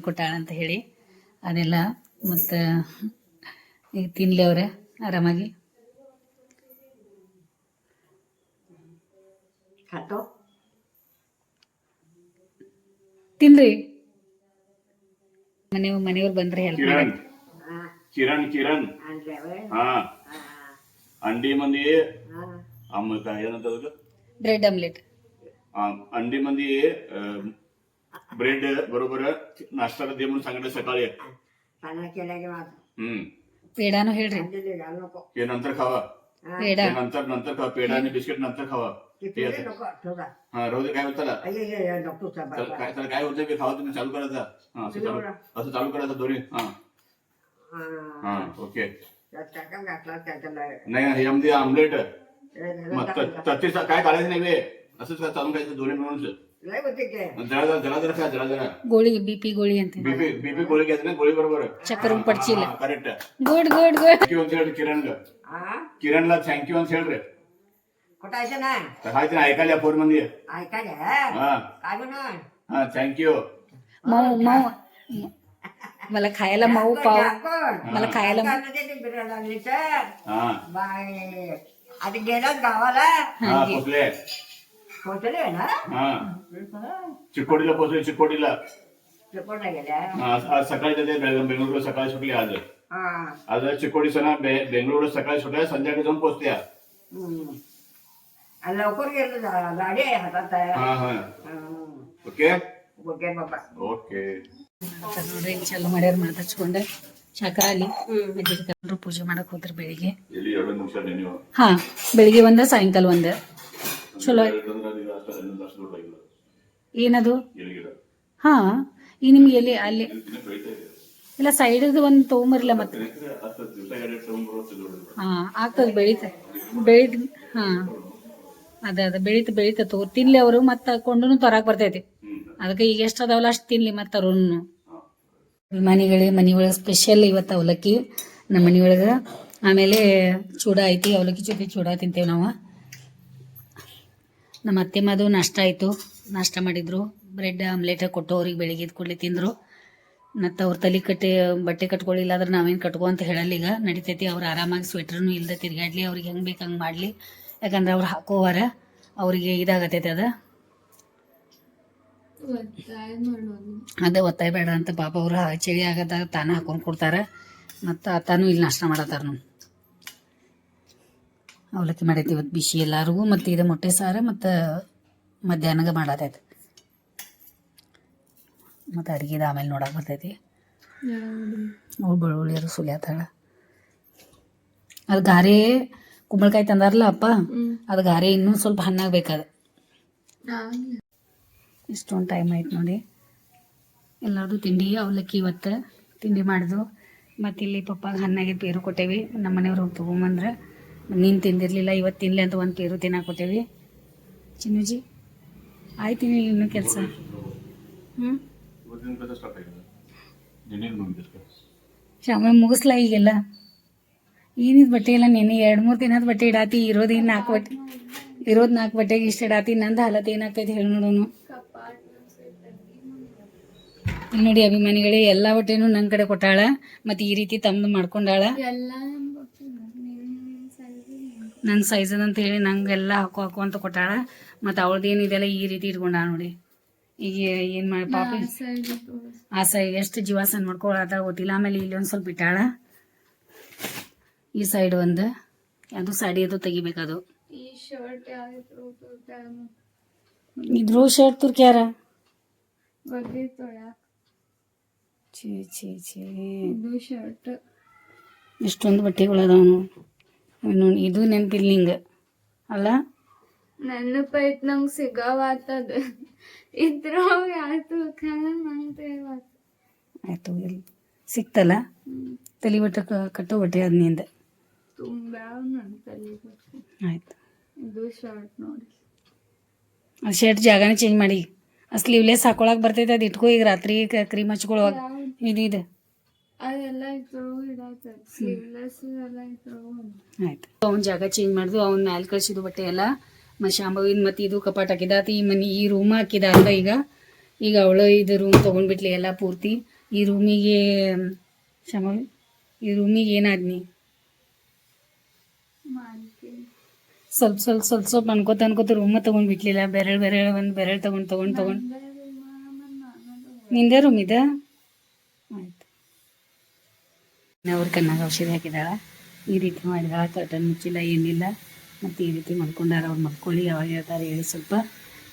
ಕೊಟ್ಟಾಳಂತ ಹೇಳಿ ಅದೆಲ್ಲ. ಮತ್ತು ಈಗ ತಿನ್ಲಿ ಅವ್ರೆ ಆರಾಮಾಗಿ. ತಿನ್ರಿ, ಮನೆಯವ್ರು ಬಂದ್ರೆ ಹೆಲ್ಪ್ ಮಾಡಿ. ಕಿರಣ್ ಹಾ ಅಂಡಿ ಮಂದಿ ಏನಂತ ಬ್ರೆಡ್ ಆಮ್ಲೆಟ್, अंडी मध्ये ब्रेड बरोबर नाश्ता दे म्हणून सांगितलं सकाळी. पेडानो ಹೇಳ್ರಿ, हे नंतर खावा, पेडा नंतर खावा, पेडा आणि बिस्किट नंतर खावा. हा रोज काय होतं काय होतं की खावा तुम्ही चालू करायचा. असं चालू करायचं दोन्ही. हा ओके. नाही यामध्ये आमलेट काय काढायचं नाही बे, असंच चालू करायचं दोन्ही मिळून. जरा गोळी बीपी गोळी ಅಂತ बीपी गोळी घ्यायचं ना, गोळी बरोबर ಚಕ್ಕರ್ ಪಡ್ಚಿಲ್ಲ. ಕರೆಕ್ಟ್. ಗುಡ್ ಥ್ಯಾಂಕ್ ಯು ಅಂತ ಹೇಳಿ ಕಿರಣ್ला ಥ್ಯಾಂಕ್ ಯು ಅಂತ ಹೇಳ್ರಿ. हाय ते ऐकायला फोन मध्ये. हा थँक्यू. मऊ मला खायला मऊ पाव, मला खायला आधी गेलात गावाला पोचले ना. चिकोडीला पोचले, चिकोडीला चिकोडला गेल्या. आज सकाळी ते बेंगळुरूला सकाळी सुटली. आज चिकोडी सणा बेंगळुरूला सकाळी सुटल्या, संध्याकाळी जाऊन पोचत्या. लवकर गेलो, गाडी आहे हातात. ओके ओके बाबा ओके. ನೋಡ್ರಿ ಚಾಲು ಮಾಡ್ಯಾರ ಮಾತಾಡ್ಸ್ಕೊಂಡೆ. ಚಕ್ರ ಅಲ್ಲಿ ಅಜ್ಜಿಗೆ ಪೂಜೆ ಮಾಡಕ್ ಹೋದ್ರ ಬೆಳಿಗ್ಗೆ. ಹಾ ಬೆಳಿಗ್ಗೆ ಒಂದ ಸಾಯಂಕಾಲ ಒಂದ. ಚಲೋ ಏನದು? ಹಾ ಈಗ ನಿಮ್ಗೆ ಎಲ್ಲಿ ಅಲ್ಲಿ ಇಲ್ಲ ಸೈಡ್ ಒಂದು ತೊಗೊಂಬರ್ಲ ಮತ್ತೆ. ಹಾ ಆಗ್ತದೆ, ಬೆಳಿತ ಹಾ ಅದ ಬೆಳಿತ ತಗೋ ತಿನ್ಲಿ ಅವರು. ಮತ್ತೆ ಕೊಂಡು ತರಾಕ್ ಬರ್ತೈತಿ. ಅದಕ್ಕೆ ಈಗ ಎಷ್ಟು ಅದಾವಲ್ಲ ಅಷ್ಟು ತಿನ್ಲಿ ಮತ್ತೆ ಅವ್ರನ್ನು. ಮನೆಯೊಳಗೆ ಸ್ಪೆಷಲ್ ಇವತ್ತು ಅವಲಕ್ಕಿ ನಮ್ಮ ಮನೆಯೊಳಗೆ. ಆಮೇಲೆ ಚೂಡ ಐತಿ, ಅವಲಕ್ಕಿ ಜೊತೆ ಚೂಡ ತಿಂತೇವೆ ನಾವು. ನಮ್ಮ ಅತ್ತೆ ಮಾದು ನಾಷ್ಟ ಆಯಿತು, ನಾಷ್ಟ ಮಾಡಿದ್ರು. ಬ್ರೆಡ್ ಆಮ್ಲೆಟ್ ಕೊಟ್ಟು ಅವ್ರಿಗೆ ಬೆಳಿಗ್ಗೆ ಕೂಡಲೇ ತಿಂದರು. ಮತ್ತು ಅವ್ರ ತಲೆ ಬಟ್ಟೆ ಕಟ್ಕೊಳ್ಳಿಲ್ಲ ಆದ್ರೆ ನಾವೇನು ಕಟ್ಕೊ ಅಂತ ಹೇಳಲ್ಲ. ಈಗ ನಡಿತೈತಿ, ಅವ್ರು ಆರಾಮಾಗಿ ಸ್ವೆಟ್ರನ್ನು ಇಲ್ಲದೆ ತಿರ್ಗಾಡ್ಲಿ, ಅವ್ರಿಗೆ ಹೆಂಗೆ ಬೇಕು ಹಂಗೆ ಮಾಡಲಿ. ಯಾಕಂದ್ರೆ ಅವ್ರು ಹಾಕೋವಾರ ಅವ್ರಿಗೆ ಇದಾಗತೈತೆ. ಅದೇ ಒತ್ತಾಯ ಬೇಡ ಅಂತ ಪಾಪ ಅವ್ರು ಚಳಿ ಆಗದಾಗ ತಾನೇ ಹಾಕೊಂಡು ಕೊಡ್ತಾರೆ. ಮತ್ತು ತಾನು ಇಲ್ಲಿ ನಾಷ್ಟ ಮಾಡತ್ತಾರ. ನಾವು ಅವಲಕ್ಕಿ ಮಾಡೈತಿ ಇವತ್ತು ಬಿಸಿ ಎಲ್ಲರಿಗೂ, ಮತ್ತು ಇದು ಮೊಟ್ಟೆ ಸಾರು ಮತ್ತು ಮಧ್ಯಾಹ್ನಗೆ ಮಾಡತೈತಿ. ಮತ್ತು ಅಡುಗೆದು ಆಮೇಲೆ ನೋಡಕ್ಕೆ ಬರ್ತೈತಿ. ಅವ್ಳು ಬೆಳ್ಳುಳ್ಳಿ ಅದು ಸುಲಿಯತ್ತಾಳ. ಅದು ಗಾರೆ ಕುಂಬಳಕಾಯಿ ತಂದಾರಲ್ಲ ಅಪ್ಪ, ಅದು ಗಾರೆ ಇನ್ನೂ ಸ್ವಲ್ಪ ಹಣ್ಣಾಗಬೇಕದು. ಇಷ್ಟೊಂದು ಟೈಮ್ ಆಯ್ತು ನೋಡಿ. ಎಲ್ಲರದು ತಿಂಡಿ ಅವಲಕ್ಕಿ ಇವತ್ತು ತಿಂಡಿ ಮಾಡಿದ್ವು. ಮತ್ತು ಇಲ್ಲಿ ಪಪ್ಪಾಗ ಹಣ್ಣಾಗಿದ್ದು ಪೇರು ಕೊಟ್ಟೇವಿ. ನಮ್ಮ ಮನೆಯವ್ರು ಹೋಗಿ ತೊಗೊಂಬಂದ್ರೆ, ನೀನು ತಿಂದಿರಲಿಲ್ಲ ಇವತ್ತು ತಿನ್ನಲಿ ಅಂತ ಒಂದು ಪೇರು ತಿನ್ನಕ್ಕೆ ಕೊಟ್ಟೇವಿ. ಚಿನ್ನೂಜಿ ಆಯ್ತು ಇನ್ನೂ ಕೆಲಸ. ಶಾಮ ಮುಗಿಸ್ಲಾ ಈಗೆಲ್ಲ. ಏನಿದು ಬಟ್ಟೆ ಎಲ್ಲ ನೆನೆ 2-3 ದಿನದ ಬಟ್ಟೆ ಇಡಾತಿ. ಇರೋದು 4 ಬಟ್ಟೆ, ಇರೋದು 4 ಬಟ್ಟೆಗೆ ಇಷ್ಟು ಇಡಾತಿ. ನಂದು ಹಾಲತ್ ಏನಾಗ್ತೈತಿ ಹೇಳಿ ನೋಡೋನು. ಇಲ್ಲಿ ನೋಡಿ ಅಭಿಮಾನಿಗಳೇ, ಎಲ್ಲ ಬಟ್ಟೆನೂ ನನ್ನ ಕಡೆ ಕೊಟ್ಟಾಳ. ಮತ್ತು ಈ ರೀತಿ ತಮ್ಮದು ಮಾಡ್ಕೊಂಡಾಳ. ನನ್ನ ಸೈಜ್ ಅಂತ ಹೇಳಿ ನಂಗೆಲ್ಲ ಹಾಕು ಅಂತ ಕೊಟ್ಟಾಳ. ಮತ್ತು ಅವಳದ್ದು ಏನಿದೆಲ್ಲ ಈ ರೀತಿ ಇಟ್ಕೊಂಡಾಳ ನೋಡಿ. ಈಗ ಏನು ಮಾಡಿ ಪಾಪಿ ಆ ಸೈಡ್ ಎಷ್ಟು ಜೀವಾಸನ ಮಾಡ್ಕೊಳತ್ತ ಗೊತ್ತಿಲ್ಲ. ಆಮೇಲೆ ಇಲ್ಲಿ ಒಂದು ಸ್ವಲ್ಪ ಇಟ್ಟಾಳ. ಈ ಸೈಡ್ ಒಂದು ಅದು ಸಾಡಿ ಅದು ತೆಗಿಬೇಕದು. ಇದ್ರು ಶರ್ಟ್ ತುರ್ಕ್ಯಾರ. ಛೀ ಛೀ ಛೀ, ಇಷ್ಟೊಂದು ಬಟ್ಟೆಗಳದಾವನು. ಇದು ನೆನಪಿಲ್ಲ ನಿಂಗೆ ಅಲ್ಲ? ನೆನಪೈತ್ ನಂಗೆ ಸಿಗವಾತದ ಇದ್ರ ಆಯ್ತು. ಆಯ್ತು ಇಲ್ಲಿ ಸಿಕ್ತಲ್ಲ. ತಲೆ ಬಟ್ಟೆ ಕಟ್ಟೋ ಬಟ್ಟೆ ಅದ್ ನಿಂದ ಆಯ್ತು. ಇದು ಶರ್ಟ್ ನೋಡಿ, ಅದು ಶರ್ಟ್ ಜಾಗನೇ ಚೇಂಜ್ ಮಾಡಿ. ಸ್ಲೀವ್ಲೆಸ್ ಹಾಕೊಳಕ್ ಬರ್ತೈತೆ. ಅದು ಇಟ್ಕೋ ಈಗ ರಾತ್ರಿ ಕ್ರೀಮ್ ಹಚ್ಕೊಳುವಾಗ. ಇದು ಅದೆಲ್ಲ ಇದ್ರು ಇಡಾಯ್ತದ, ಸ್ಲೀವ್ಲೆಸ್ ಎಲ್ಲ ಇದ್ರು. ಆಯ್ತು, ಅವ್ನ ಜಾಗ ಚೇಂಜ್ ಮಾಡಿದ್ವು. ಅವ್ನ ಮ್ಯಾಲೆ ಕಳ್ಸಿದ್ದು ಬಟ್ಟೆ ಎಲ್ಲ. ಮತ್ತು ಶಾಂಭವಿನ ಮತ್ತು ಇದು ಕಪಾಟ್ ಹಾಕಿದಾತ. ಈ ಮನೆ ಈ ರೂಮ್ ಹಾಕಿದ ಅಂತ. ಈಗ ಅವಳು ಇದು ರೂಮ್ ತೊಗೊಂಡ್ಬಿಟ್ಲಿ ಎಲ್ಲ ಪೂರ್ತಿ. ಈ ರೂಮಿಗೆ ಶಾಂಭವಿ, ಈ ರೂಮಿಗೆ ಏನಾದ್ನಿ ಸ್ವಲ್ಪ ಅನ್ಕೋತ ರೂಮ ತೊಗೊಂಡ್ಬಿಟ್ಲಿಲ್ಲ. ಬೆರಳು ಒಂದು ಬೆರಳು ತೊಗೊಂಡು ನಿಂದೇ ರೂಮ್ ಇದೆ. ಆಯ್ತು, ಅವ್ರ ಕಣ್ಣಾಗ ಔಷಧಿ ಹಾಕಿದಾಳ. ಈ ರೀತಿ ಮಾಡಿದಾಳ. ಕರ್ಟನ್ ಮುಚ್ಚಿಲ್ಲ, ಏನಿಲ್ಲ. ಮತ್ತು ಈ ರೀತಿ ಮಲ್ಕೊಂಡಾರ. ಅವ್ರು ಮಲ್ಕೊಳ್ಳಿ, ಯಾವಾಗ ಹೇಳ್ತಾರೆ ಹೇಳಿ. ಸ್ವಲ್ಪ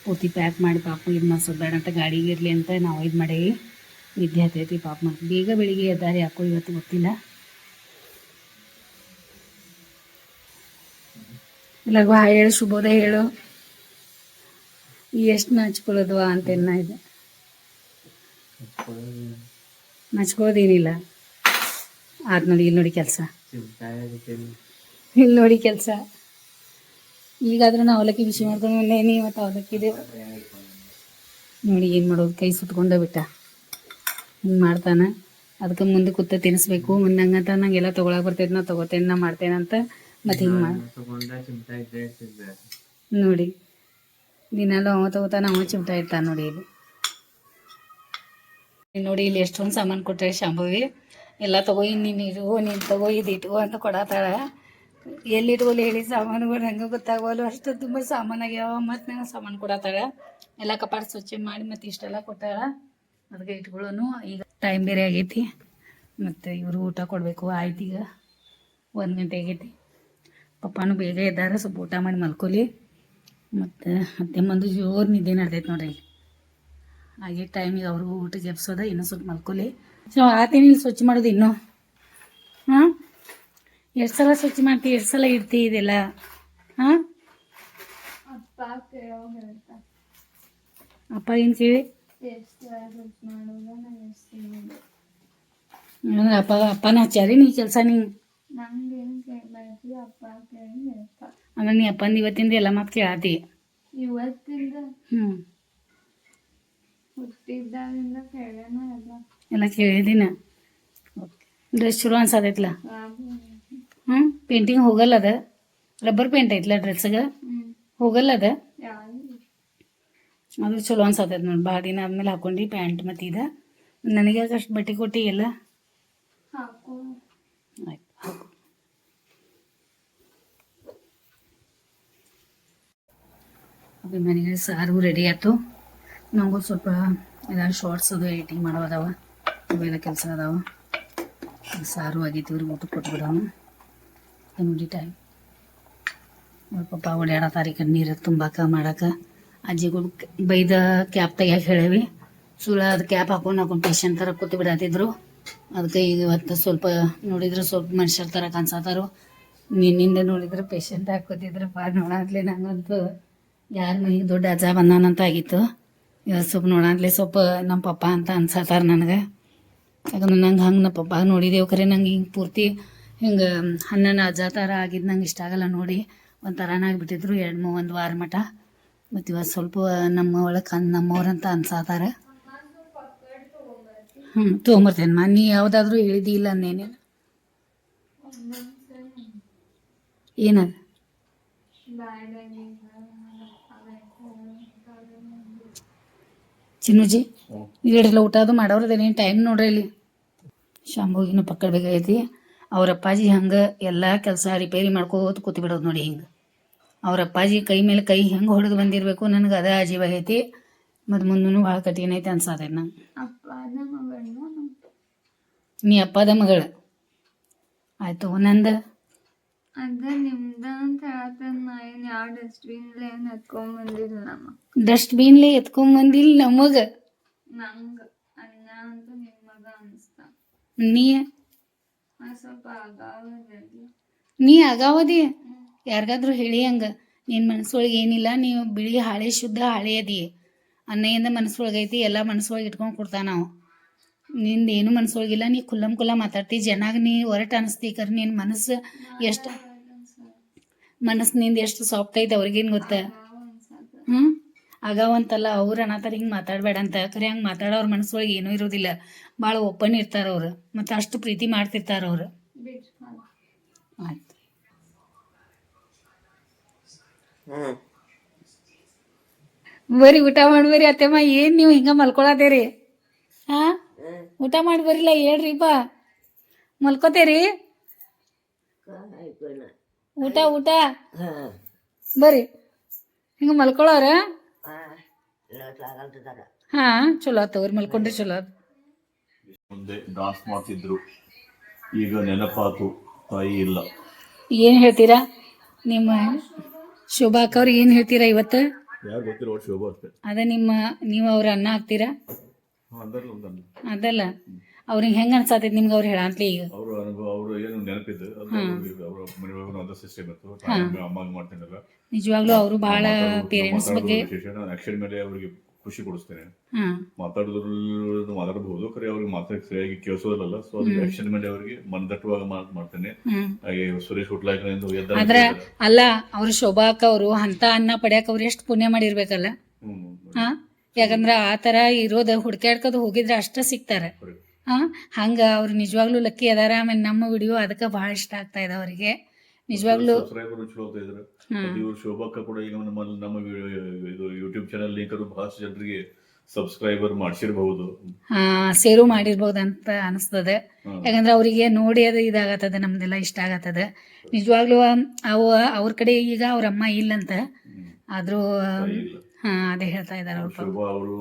ಪೂರ್ತಿ ಪ್ಯಾಕ್ ಮಾಡಿ ಪಾಪು ಇದು ಮಾಡ್ಸೋದು ಬೇಡ ಅಂತ ಗಾಡಿಗೆ ಇರಲಿ ಅಂತ ನಾವು ಇದು ಮಾಡೀವಿ. ನಿದ್ದೆ ಹತ್ತೈತಿ ಪಾಪ. ಮತ್ತು ಬೇಗ ಬೆಳಿಗ್ಗೆ ಎದ್ದಾರೆ ಯಾಕೋ ಇವತ್ತು ಗೊತ್ತಿಲ್ಲ. ಎಲ್ಲರಿಗೂ ಹಾಯ್ ಹೇಳು, ಶುಭೋದಯ ಹೇಳು. ಎಷ್ಟು ನಾಚ್ಕೊಳ್ಳೋದು ಅಂತೇನ ಇದೆ. ನಾಚ್ಕೊಳ್ಳೋದೇನಿಲ್ಲ. ಆದ್ ನೋಡಿ, ಇಲ್ಲಿ ನೋಡಿ ಕೆಲಸ, ಇಲ್ಲಿ ನೋಡಿ ಕೆಲಸ. ಈಗಾದ್ರೂ ನಾವು ಅವಲಕ್ಕಿ ಬಿಸಿ ಮಾಡ್ಕೊಂಡು ನೇನಿ ಮತ್ತು ಅವಲಕ್ಕಿದೆ ನೋಡಿ. ಏನು ಮಾಡೋದು, ಕೈ ಸುತ್ಕೊಂಡ ಬಿಟ್ಟ. ಹಿಂಗೆ ಮಾಡ್ತಾನೆ. ಅದಕ್ಕೆ ಮುಂದೆ ಕೂತ ತಿನ್ನಿಸ್ಬೇಕು. ಮುಂದೆ ಹಂಗಂತ ನಂಗೆಲ್ಲ ತೊಗೊಳಕ್ಕೆ ಬರ್ತೈತೆ, ನಾ ತೊಗೋತೇನೆ, ನಾ ಮಾಡ್ತೇನಂತ. ಮತ್ತು ಹಿಂಗೆ ಮಾಡಿ ನೋಡಿ. ದಿನಾಲು ಅವ ತೊಗೋತಾನ, ಅವ ಚಿಮ್ಟ ಇರ್ತಾನೆ ನೋಡಿ. ಇಲ್ಲಿ ನೋಡಿ, ಇಲ್ಲಿ ಎಷ್ಟೊಂದು ಸಾಮಾನು ಕೊಟ್ಟರೆ ಶಾಂಭವಿ. ಎಲ್ಲ ತಗೋ, ನೀನು ತಗೋ, ಇದು ಇಟ್ಕೋ ಅಂತ ಕೊಡತ್ತಾಳ. ಎಲ್ಲಿ ಇಟ್ಕೊಲಿ ಹೇಳಿ ಸಾಮಾನುಗಳು, ಹೆಂಗೆ ಗೊತ್ತಾಗೋಲ್ಲ. ಅಷ್ಟು ತುಂಬ ಸಾಮಾನು ಆಗ್ಯಾವ. ಮತ್ತು ನಂಗೆ ಸಾಮಾನು ಕೊಡತ್ತಾಳ. ಎಲ್ಲ ಕಪಾಟ್ ಸ್ವಚ್ಛ ಮಾಡಿ ಮತ್ತು ಇಷ್ಟೆಲ್ಲ ಕೊಟ್ಟಾಳ. ಅದಕ್ಕೆ ಇಟ್ಕೊಳ್ಳೋನು. ಈಗ ಟೈಮ್ ಬೇರೆ ಆಗೈತಿ. ಮತ್ತು ಇವರು ಊಟ ಕೊಡಬೇಕು. ಆಯ್ತು, ಈಗ 1 ಗಂಟೆ ಆಗೈತಿ. ಪಪ್ಪಾನು ಬೇಗ ಇದ್ದಾರೆ. ಸ್ವಲ್ಪ ಊಟ ಮಾಡಿ ಮಲ್ಕೊಲಿ. ಮತ್ತು ಅತ್ತೆ ಮಂದು ಜೋರು ನಿದ್ದೆ ನಡ್ದೈತೆ ನೋಡ್ರಿ. ಹಾಗೆ ಟೈಮಿಗೆ ಅವ್ರಿಗೂ ಊಟಕ್ಕೆ ಎಬ್ಸೋದ. ಇನ್ನೂ ಸ್ವಲ್ಪ ಮಲ್ಕೊಲಿ. ಸೊ ಆತೇನಿಲ್ಲ ಸ್ವಚ್ಛ ಮಾಡೋದು ಇನ್ನೂ. ಹಾಂ, ಎಷ್ಟು ಸಲ ಸ್ವಚ್ಛ ಮಾಡ್ತೀವಿ, ಎಷ್ಟು ಸಲ ಇಡ್ತೀವಿ ಇದೆಲ್ಲ. ಹಾಂ, ಅಪ್ಪ ಏನು ಕೇಳಿ ಅಪ್ಪನ ಹಚ್ಚಾರಿ ನೀ ಕೆಲಸ. ಅಂದ್ರೆ ನೀ ಅಪ್ಪಂದು ಇವತ್ತಿಂದ ಎಲ್ಲ ಮಾತು ಕೇಳಾತಿ. ಎಲ್ಲ ಕೇಳಿದಿನ. ಡ್ರೆಸ್ ಚಲೋ ಅನ್ಸತೈತ್ಲ. ಪೇಂಟಿಂಗ್ ಹೋಗಲ್ಲ ಅದ. ರಬ್ಬರ್ ಪೇಂಟ್ ಐತ್ಲ ಡ್ರೆಸ್ಗೆ, ಹೋಗಲ್ಲ ಅದ. ಅದು ಚಲೋ ಅನ್ಸತೈತೆ ನೋಡಿ. ಭಾಳ ದಿನ ಆದ್ಮೇಲೆ ಹಾಕೊಂಡು ಪ್ಯಾಂಟ್. ಮತ್ತು ಇದು ನನಗೆ ಅಷ್ಟು ಬಟ್ಟೆ ಕೊಟ್ಟು ಎಲ್ಲ ಆಯ್ತು ಹಾಕು. ಅಭಿಮಾನಿಗಳು ಸಾರು ರೆಡಿ ಆಯ್ತು. ನಮಗೂ ಸ್ವಲ್ಪ ಎಲ್ಲ ಶಾರ್ಟ್ಸ್ ಅದು ಎಡಿಟಿಂಗ್ ಮಾಡೋದವ, ಅವೆಲ್ಲ ಕೆಲಸ ಅದಾವ. ಸಾರು ಆಗೈತಿ. ಇವ್ರಿಗೆ ಊಟ ಕೊಟ್ಬಿಡೋಣ ನೋಡಿ. ಟೈಮ್ ಅವ್ರ ಪಪ್ಪ ಓಡಾಡತ್ತಾರ ಈ ಕಡೆ ನೀರು ತುಂಬಾಕ ಮಾಡಕ್ಕೆ ಅಜ್ಜಿಗೂ ಬೈದ ಕ್ಯಾಪ್ ತೆಗಿಯಕ್ಕೆ ಹೇಳೇವಿ ಸುಳ್ಳ ಅದು ಕ್ಯಾಪ್ ಹಾಕೊಂಡು ಪೇಷಂಟ್ ಥರ ಕೂತು ಬಿಡತ್ತಿದ್ರು ಅದಕ್ಕೆ ಈಗ ಇವತ್ತು ಸ್ವಲ್ಪ ನೋಡಿದ್ರೆ ಸ್ವಲ್ಪ ಮನುಷ್ಯರ ಥರ ಕಾಣಿಸತ್ತಾರು ನಿನ್ನಿಂದ ನೋಡಿದ್ರೆ ಪೇಷಂಟ್ ಹಾಕೋತಿದ್ರು ನೋಡಾದ್ಲೆ ನಂಗಂತೂ ಯಾರ ಮನೆಗೆ ದೊಡ್ಡ ಅಜ್ಜ ಬಂದಾನಂತ ಆಗಿತ್ತು ಇವತ್ತು ಸ್ವಲ್ಪ ನೋಡಾದ್ಲೆ ಸ್ವಲ್ಪ ನಮ್ಮ ಪಪ್ಪ ಅಂತ ಅನ್ಸತ್ತಾರ ನನಗೆ ಯಾಕಂದ್ರೆ ನಂಗೆ ಹಂಗೆ ನಮ್ಮ ಪಪ್ಪ ನೋಡಿದೆವು ಖರೆ ನಂಗೆ ಹಿಂಗೆ ಪೂರ್ತಿ ಹಿಂಗೆ ಹನ್ನೊಂದು ಅಜ್ಜ ಥರ ಆಗಿದ್ದು ನಂಗೆ ಇಷ್ಟ ಆಗಲ್ಲ ನೋಡಿ ಒಂಥರನಾಗಿಬಿಟ್ಟಿದ್ರು ಒಂದು ವಾರ ಮಟ ಮತ್ತು ಇವತ್ತು ಸ್ವಲ್ಪ ನಮ್ಮ ಒಳಗೆ ನಮ್ಮವ್ರಂತ ಅನ್ಸತ್ತಾರ ತೊಗೊಂಬರ್ತೇನೆ ನೀ ಯಾವುದಾದ್ರೂ ಹೇಳಿದ್ದಿಲ್ಲ ಅಂದೇನೇನು ಏನದು ಚಿನ್ನುಜಿ ಇಲ್ಲೆಲ್ಲ ಊಟ ಅದು ಮಾಡೋರದೇನೇನು ಟೈಮ್ ನೋಡ್ರಿ ಇಲ್ಲಿ ಶಾಂಭೋಗಿನ ಪಕ್ಕದ ಬೇಕಾಗೈತಿ ಅವ್ರ ಅಪ್ಪಾಜಿ ಹಂಗೆ ಎಲ್ಲ ಕೆಲಸ ರಿಪೇರಿ ಮಾಡ್ಕೋತ ಕೂತು ಬಿಡೋದು ನೋಡಿ ಹಿಂಗೆ ಅವ್ರ ಅಪ್ಪಾಜಿ ಕೈ ಮೇಲೆ ಕೈ ಹೆಂಗೆ ಹೊಡೆದು ಬಂದಿರಬೇಕು ನನಗೆ ಅದ ಅಜೀವಾಗೈತಿ ಮತ್ತು ಮುಂದೂ ಭಾಳ ಕಠಿಣ ಐತಿ ಅನ್ಸತೈತೆ ನಂಗೆ ನೀ ಅಪ್ಪದ ಮಗಳು ಆಯಿತು ನಂದು ಅದ ನಿಮ್ದ ಅಂತ ಹೇಳ್ತಾನೆ ನಾ ಏನು ಯಾವ ಡಸ್ಟ್ಬಿನ್ಲೆ ಏನು ಎತ್ಕೊಂಬಂದಿಲ್ಲ ನಮ್ಮ ಡಸ್ಟ್ಬಿನ್ಲೆ ಎತ್ಕೊಂಬಂದಿಲ್ಲ ನಮಗೆ ನಂಗೆ ಅನ್ನ ಅಂತ ನಿಮ್ಮ ಮಗ ಅನಿಸ್ತಾ ನೀ ಸ್ವಲ್ಪ ಆಗಾವದಲ್ಲಿ ನೀ ಆಗಾವದಿ ಯಾರಿಗಾದ್ರೂ ಹೇಳಿ ಹಂಗೆ ನಿನ್ನ ಮನಸ್ಸೊಳಗೆ ಏನಿಲ್ಲ ನೀವು ಬಿಳಿ ಹಾಳೆ ಶುದ್ಧ ಹಾಳೆ ಅದಿ ಅನ್ನಯಿಂದ ಮನಸ್ಸೊಳಗೈತಿ ಎಲ್ಲ ಮನಸ್ಸೊಳಗೆ ಇಟ್ಕೊಂಡು ಕೊಡ್ತಾ ನಾವು ನಿಂದು ಏನು ಮನಸ್ಸೊಳಗಿಲ್ಲ ನೀ ಕುಲ್ಲ ಮಾತಾಡ್ತಿ ಜನಾಗ ನೀ ಹೊರಟು ಅನಿಸ್ತಿ ಕರ್ ನಿನ್ನ ಮನಸ್ಸು ಎಷ್ಟು ಮನಸ್ಸು ನಿಂದು ಎಷ್ಟು ಸಾಫ್ಟ್ ಐತೆ ಅವ್ರಿಗೇನು ಗೊತ್ತಾ ಆಗಾವಂತಲ್ಲ ಅವ್ರು ಅನ್ನತ್ತಾರ ಹಿಂಗೆ ಮಾತಾಡಬೇಡ ಅಂತ ಖರೆ ಹಂಗೆ ಮಾತಾಡೋರ ಮನಸ್ಸೊಳಗೆ ಏನೂ ಇರೋದಿಲ್ಲ ಭಾಳ ಓಪನ್ ಇರ್ತಾರೆ ಅವ್ರು ಮತ್ತು ಅಷ್ಟು ಪ್ರೀತಿ ಮಾಡ್ತಿರ್ತಾರೆ ಅವ್ರು ಆಯ್ತು ಬರ್ರಿ ಊಟ ಮಾಡ್ಬರಿ ಅತ್ತೆಮ್ಮ ಏನು ನೀವು ಹಿಂಗೆ ಮಲ್ಕೊಳತ್ತೇರಿ ಹಾಂ ಊಟ ಮಾಡಿ ಬರಿಲ್ಲ ಹೇಳ್ರಿಪ್ಪ ಮಲ್ಕೋತೇರಿ ಊಟ ಊಟ ಬರ್ರಿ ಹಿಂಗೆ ಮಲ್ಕೊಳೋರ ಹಾಂ ಚಲೋ ಆತವ್ರಿ ಮಲ್ಕೊಂಡ್ರಿ ಚಲೋ ಆತ ಮುಂದೆ ಡಾನ್ಸ್ ಮಾಡ್ತಿದ್ರು ಈಗ ನೆನಪಾತು ತಾಯಿ ಇಲ್ಲ ಏನು ಹೇಳ್ತೀರಾ ನಿಮ್ಮ ಶೋಭಾಕ್ ಅವ್ರಿಗೆ ಏನು ಹೇಳ್ತೀರಾ ಇವತ್ತು ಯಾರು ಗೊತ್ತಿಲ್ಲ ಒಟ್ಟು ಶೋಭಾ ಅಷ್ಟೇ ಅದ ನೀವು ಅವ್ರ ಅನ್ನ ಹಾಕ್ತೀರಾ ಅದಲ್ಲ ಅವ್ರಿಗೆ ಹೆಂಗೆ ಅನ್ಸತೈತಿ ನಿಮ್ಗೆ ಅವ್ರು ಹೇಳಂತ್ಲಿ ಈಗ ಅವರು ಅನುಭವ ಅವರು ಏನು ನೆನಪಿದ್ದು ಅವ್ರ ಮನೆಯೊಳಗೂ ಅದ ಸಿಸ್ಟಮ್ ಇತ್ತು ಅಮ್ಮಗೆ ಮಾಡ್ತೀನಲ್ಲ ನಿಜವಾಗ್ಲೂ ಅವರು ಭಾಳ ಪೇರೆಂಟ್ಸ್ ಬಗ್ಗೆ ಆಕ್ಷನ್ ಮೇಲೆ ಅವರಿಗೆ ಖುಷಿ ಕೊಡಿಸ್ತೇನೆ ಹಾಂ ಮಾತಾಡಬಹುದು ಖರೆ ಅವ್ರಿಗೆ ಮಾತಾಡಕ್ಕೆ ಸರಿಯಾಗಿ ಕೇಳಿಸೋದಲ್ಲ ಸೊ ಅದು ಆಕ್ಷನ್ ಮೇಲೆ ಅವರಿಗೆ ಮನದಟ್ಟುವಾಗ ಮಾಡ್ತೇನೆ ಹಾಗೆ ಸುರೇಶ್ ಹುಟ್ಲಾಕ ಆದ್ರೆ ಅಲ್ಲ ಅವ್ರು ಶೋಭಾಕ್ ಅವರು ಅಂತ ಅನ್ನ ಪಡ್ಯಾಕ ಅವ್ರು ಎಷ್ಟು ಪುಣ್ಯ ಮಾಡಿರ್ಬೇಕಲ್ಲ ಹಾ ಯಾಕಂದ್ರೆ ಆ ಥರ ಇರೋದು ಹುಡ್ಕ್ಯಾಡ್ಕೋದು ಹೋಗಿದ್ರೆ ಅಷ್ಟ ಸಿಗ್ತಾರೆ ಹಾಂ ಹಂಗೆ ಅವ್ರು ನಿಜವಾಗ್ಲೂ ಲಕ್ಕಿ ಅದಾರ ಆಮೇಲೆ ನಮ್ಮ ವಿಡಿಯೋ ಅದಕ್ಕೆ ಭಾಳ ಇಷ್ಟ ಆಗ್ತಾ ಇದೆ ಅವರಿಗೆ ನಿಜವಾಗ್ಲೂ ಇವ್ರು ಶೋಭಾಕ್ಕ ಕೂಡ ಈಗ ನಮ್ಮ ಇದು ಯೂಟ್ಯೂಬ್ ಚಾನಲ್ ಲಿಂಕ್ ಬಹಳಷ್ಟು ಜನರಿಗೆ ಸಬ್ಸ್ಕ್ರೈಬರ್ ಮಾಡಿಸಿರಬಹುದು ಸೇರು ಮಾಡಿರ್ಬೋದು ಅಂತ ಅನಿಸ್ತದೆ ಯಾಕಂದ್ರೆ ಅವರಿಗೆ ನೋಡಿ ಅದು ಇದಾಗತ್ತದ ನಮ್ದೆಲ್ಲ ಇಷ್ಟ ಆಗತ್ತದ ನಿಜವಾಗ್ಲೂ ಅವ್ರ ಕಡೆ ಈಗ ಅವ್ರ ಅಮ್ಮ ಇಲ್ಲಂತ ಆದ್ರೂ ಅದೇ ಹೇಳ್ತಾ ಇದಾರೆ ಶೋಭಾ ಅವರು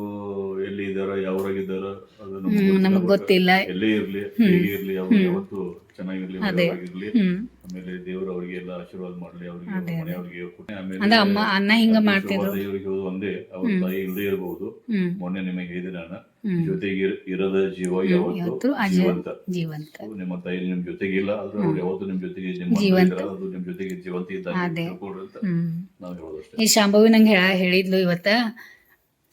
ಎಲ್ಲಿ ಇದಾರ ಯಾವ್ರಾಗಿದ್ದಾರ ಅದು ನಮಗ್ ಗೊತ್ತಿಲ್ಲ ಎಲ್ಲೇ ಇರ್ಲಿ ಹೇಗೆ ಇರ್ಲಿ ಅವ್ರು ಯಾವತ್ತು ಚೆನ್ನಾಗಿರ್ಲಿ ಒಳ್ಳೆಯವಾಗಿರ್ಲಿ ಆಮೇಲೆ ದೇವರು ಅವರಿಗೆ ಎಲ್ಲ ಆಶೀರ್ವಾದ ಮಾಡ್ಲಿ ಅವ್ರಿಗೆ ಮನೆಯವ್ರಿಗೆ ಅಂದ್ರೆ ಅಮ್ಮ ಅನ್ನ ಹಿಂಗ ಮಾಡ್ತಿದ್ರು ದೇವರಿಗೆ ಒಂದೇ ಅವ್ರ ತಾಯಿ ಇಲ್ಲದೆ ಇರಬಹುದು ಮೊನ್ನೆ ನಿಮಗೆ ಹೇಳಿದೆ ನಾನು ಜೊತೆಗೆ ಇರದ ಜೀವ ಯಾವತ್ತು ಜೀವಂತ ನಿಮ್ಮ ತಾಯಿ ನಿಮ್ ಜೊತೆಗೆ ಇಲ್ಲ ಆದ್ರೆ ಅವ್ರು ಯಾವತ್ತು ನಿಮ್ ಜೊತೆಗೆ ಅದು ನಿಮ್ ಜೊತೆಗೆ ಜೀವಂತ ಇದ್ದಾಗ ನಾವು ಹೇಳೋದು ಅಷ್ಟೇ. ಈ ಶಾಂಭವಿ ನಂಗೆ ಹೇಳಿದ್ಲು ಇವತ್ತ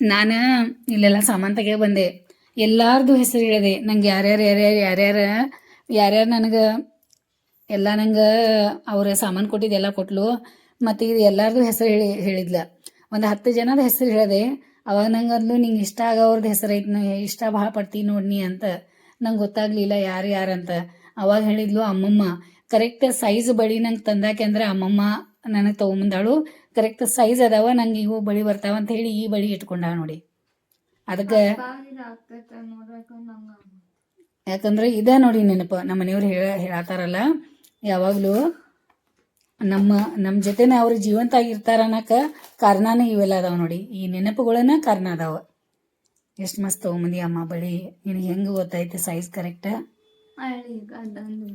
ನಾನು ಇಲ್ಲೆಲ್ಲ ಸಾಮಾನ್ ತೆಗೆ ಬಂದೆ ಎಲ್ಲಾರ್ದು ಹೆಸರು ಹೇಳಿದೆ ನಂಗೆ ಯಾರ್ಯಾರು ನನಗೆ ಎಲ್ಲ ನಂಗೆ ಅವ್ರ ಸಾಮಾನು ಕೊಟ್ಟಿದ್ದೆಲ್ಲ ಕೊಟ್ಲು ಮತ್ತು ಇದು ಎಲ್ಲಾರ್ದು ಹೆಸರು ಹೇಳಿದ್ಲ ಒಂದು 10 ಜನದ ಹೆಸರು ಹೇಳಿದೆ ಅವಾಗ ನಂಗೆ ಅಂದ್ಲು ನಿಂಗೆ ಇಷ್ಟ ಆಗೋರ್ದು ಹೆಸರು ಐತಿ ಇಷ್ಟ ಭಾಳ ಪಡ್ತೀನಿ ನೋಡ್ನಿ ಅಂತ ನಂಗೆ ಗೊತ್ತಾಗ್ಲಿಲ್ಲ ಯಾರಂತ ಅವಾಗ ಹೇಳಿದ್ಲು ಅಮ್ಮಮ್ಮ ಕರೆಕ್ಟ್ ಸೈಜ್ ಬಳಿ ನಂಗೆ ತಂದಾಕೆ ಅಂದ್ರೆ ಅಮ್ಮಮ್ಮ ನನಗೆ ತೊಗೊಂಬಂದಾಳು ಕರೆಕ್ಟ್ ಸೈಜ್ ಅದಾವ ನಂಗೆ ಇವು ಬಳಿ ಬರ್ತಾವ ಅಂತ ಹೇಳಿ ಈ ಬಳಿ ಇಟ್ಕೊಂಡ ನೋಡಿ ಅದಕ್ಕೆ ಯಾಕಂದ್ರೆ ಇದ ನೋಡಿ ನೆನಪು ನಮ್ಮ ಮನೆಯವ್ರು ಹೇಳತ್ತಾರಲ್ಲ ಯಾವಾಗಲೂ ನಮ್ಮ ಜೊತೆನೇ ಅವ್ರು ಜೀವಂತ ಆಗಿರ್ತಾರ ಅನ್ನೋಕೆ ಕಾರಣನೇ ಇವೆಲ್ಲ ಅದಾವ ನೋಡಿ ಈ ನೆನಪುಗಳನ್ನ ಕಾರಣ ಅದಾವ ಎಷ್ಟು ಮಸ್ತ್ ತೊಗೊಂಬಂದಿ ಅಮ್ಮ ಬಳಿ ನಿನಗೆ ಹೆಂಗೆ ಗೊತ್ತೈತೆ ಸೈಜ್ ಕರೆಕ್ಟ್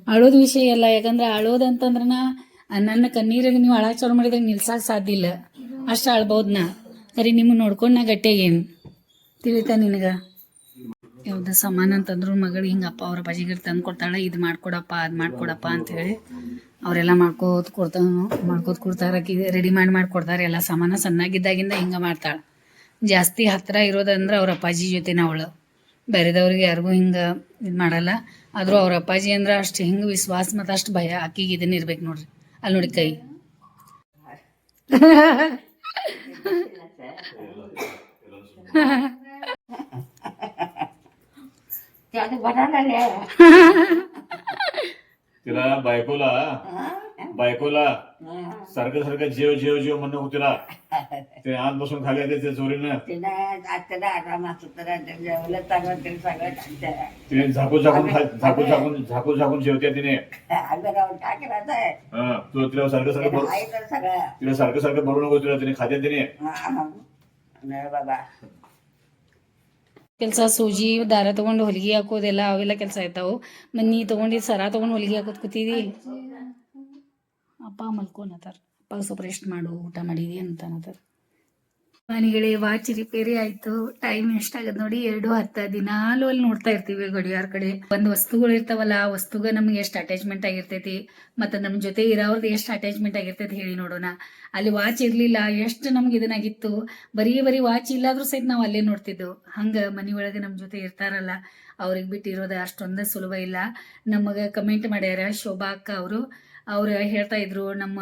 ಅಳೋದು ವಿಷಯ ಅಲ್ಲ ಯಾಕಂದ್ರೆ ಅಳೋದಂತಂದ್ರನ ನನ್ನ ಕಣ್ಣೀರಿಗೆ ನೀವು ಅಳಾಕ್ ಚಾಲು ಮಾಡಿದಾಗ ನಿಲ್ಸಕ್ಕೆ ಸಾಧ್ಯ ಇಲ್ಲ, ಅಷ್ಟು ಅಳ್ಬೋದು ನಾ. ಸರಿ ನಿಮಗೆ ನೋಡ್ಕೊಂಡು ನಾ ಗಟ್ಟಿಗೇನು ತಿಳಿತಾ ನಿನಗೆ. ಯಾವ್ದು ಸಾಮಾನು ಅಂತಂದ್ರು ಮಗಳು ಹಿಂಗೆ ಅಪ್ಪ ಅವ್ರ ಅಪ್ಪಾಜಿಗೆ ತಂದು ಕೊಡ್ತಾಳೆ, ಇದು ಮಾಡ್ಕೊಡಪ್ಪ ಅದು ಮಾಡ್ಕೊಡಪ್ಪ ಅಂಥೇಳಿ ಅವರೆಲ್ಲ ಮಾಡ್ಕೋತ ಕೊಡ್ತಾರೆ. ರೆಡಿ ಮಾಡಿಕೊಡ್ತಾರೆ ಎಲ್ಲ ಸಾಮಾನು. ಸಣ್ಣಾಗಿದ್ದಾಗಿಂದ ಹಿಂಗೆ ಮಾಡ್ತಾಳೆ. ಜಾಸ್ತಿ ಹತ್ತಿರ ಇರೋದಂದ್ರೆ ಅವ್ರ ಅಪ್ಪಾಜಿ ಜೊತೆನ ಅವಳು, ಬೇರೆದವ್ರಿಗೆ ಯಾರಿಗೂ ಹಿಂಗೆ ಇದು ಮಾಡಲ್ಲ. ಆದರೂ ಅವ್ರ ಅಪ್ಪಾಜಿ ಅಂದ್ರೆ ಅಷ್ಟು ಹಿಂಗೆ ವಿಶ್ವಾಸ ಮತ್ತು ಅಷ್ಟು ಭಯ. ಆಕಿಗೆ ಇದನ್ನ ಇರ್ಬೇಕು ನೋಡ್ರಿ, ಅಲ್ಲಿ ನೋಡಿ ಕೈ त्यात बनाले तिला बायकोला सारखं सारखं जेव जेव जेव म्हणणं होतं तिला. ते आत बसून खाली येते ते चोरीनं. तिला आजच्या आरामात तर जेवलं चांगलं तरी सगळं तिने झाकून झाकून जेवते तिने. अंगावर काय करायचं आहे तू तिला सारखं सारखं आहे तर सगळं तिला सारखं सारखं भरू नको तिला. तिने खाते तिने. नाही बाबा ಕೆಲಸ ಸೂಜಿ ದಾರ ತೊಗೊಂಡು ಹೊಲಿಗೆ ಹಾಕೋದೆಲ್ಲ ಅವೆಲ್ಲ ಕೆಲಸ ಆಯ್ತಾವು. ಮತ್ತು ನೀ ತೊಗೊಂಡು ಸರ ತೊಗೊಂಡು ಹೊಲಿಗೆ ಹಾಕೋದು ಕೂತಿದಿ. ಅಪ್ಪ ಮಲ್ಕೊನತ್ತಾರ. ಅಪ್ಪ ಸ್ವಲ್ಪ ರೆಸ್ಟ್ ಮಾಡು, ಊಟ ಮಾಡಿದಿ ಅಂತ ಅನ್ನತ್ತಾರ. ಮನೆಗಳೇ ವಾಚ್ ರಿಪೇರಿ ಆಯ್ತು. ಟೈಮ್ ಎಷ್ಟಾಗದ್ ನೋಡಿ 2:10. ದಿನಾಲು ಅಲ್ಲಿ ನೋಡ್ತಾ ಇರ್ತೀವಿ ಗಡಿಯಾರ ಕಡೆ. ಒಂದು ವಸ್ತುಗಳು ಇರ್ತಾವಲ್ಲ, ಆ ವಸ್ತುಗ ನಮ್ಗೆ ಎಷ್ಟು ಅಟ್ಯಾಚ್ಮೆಂಟ್ ಆಗಿರ್ತೈತಿ ಮತ್ತು ನಮ್ಮ ಜೊತೆ ಇರೋರ್ದು ಎಷ್ಟು ಅಟ್ಯಾಚ್ಮೆಂಟ್ ಆಗಿರ್ತೈತಿ ಹೇಳಿ ನೋಡೋಣ. ಅಲ್ಲಿ ವಾಚ್ ಇರಲಿಲ್ಲ, ಎಷ್ಟು ನಮ್ಗೆ ಇದನ್ನಾಗಿತ್ತು. ಬರೀ ವಾಚ್ ಇಲ್ಲಾದ್ರೂ ಸಹಿತ ನಾವು ಅಲ್ಲೇ ನೋಡ್ತಿದ್ದೆವು. ಹಂಗೆ ಮನೆಯೊಳಗೆ ನಮ್ಮ ಜೊತೆ ಇರ್ತಾರಲ್ಲ, ಅವ್ರಿಗೆ ಬಿಟ್ಟಿರೋದು ಅಷ್ಟೊಂದು ಸುಲಭ ಇಲ್ಲ. ನಮಗೆ ಕಮೆಂಟ್ ಮಾಡ್ಯಾರ ಶೋಭಾ ಅಕ್ಕ ಅವ್ರು ಹೇಳ್ತಾ ಇದ್ರು, ನಮ್ಮ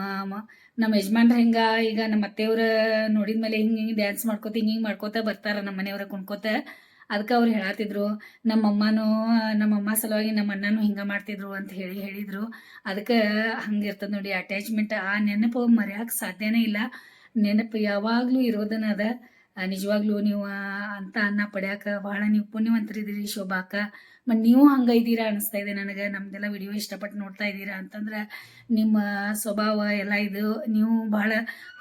ಯಜಮಾನ್ರ ಹೆಂಗ ಈಗ ನಮ್ಮ ಅತ್ತೆಯವ್ರ ನೋಡಿದ್ಮೇಲೆ ಹಿಂಗೆ ಡ್ಯಾನ್ಸ್ ಮಾಡ್ಕೋತ ಹಿಂಗೆ ಮಾಡ್ಕೋತ ಬರ್ತಾರ ನಮ್ಮ ಮನೆಯವ್ರ ಕುಣ್ಕೋತ. ಅದಕ್ಕೆ ಅವ್ರು ಹೇಳತ್ತಿದ್ರು, ನಮ್ಮಮ್ಮ ಸಲುವಾಗಿ ನಮ್ಮ ಅಣ್ಣನೂ ಹಿಂಗೆ ಮಾಡ್ತಿದ್ರು ಅಂತ ಹೇಳಿದ್ರು. ಅದಕ್ಕೆ ಹಂಗಿರ್ತದೆ ನೋಡಿ ಅಟ್ಯಾಚ್ಮೆಂಟ್. ಆ ನೆನಪು ಮರೆಯೋಕೆ ಸಾಧ್ಯನೇ ಇಲ್ಲ. ನೆನಪು ಯಾವಾಗಲೂ ಇರೋದನ್ನ ಅದ. ನಿಜವಾಗ್ಲೂ ನೀವು ಅಂತ ಅನ್ನ ಪಡ್ಯಾಕ ಭಾಳ ನೀವು ಪುಣ್ಯವಂತರಿದ್ದೀರಿ ಶೋಭಾ ಅಕ್ಕ. ಮತ್ತು ನೀವು ಹಂಗೆ ಇದ್ದೀರಾ ಅನಿಸ್ತಾ ಇದೆ ನನಗೆ. ನಮ್ದೆಲ್ಲ ವಿಡಿಯೋ ಇಷ್ಟಪಟ್ಟು ನೋಡ್ತಾ ಇದ್ದೀರಾ ಅಂತಂದ್ರೆ ನಿಮ್ಮ ಸ್ವಭಾವ ಎಲ್ಲ ಇದು, ನೀವು ಭಾಳ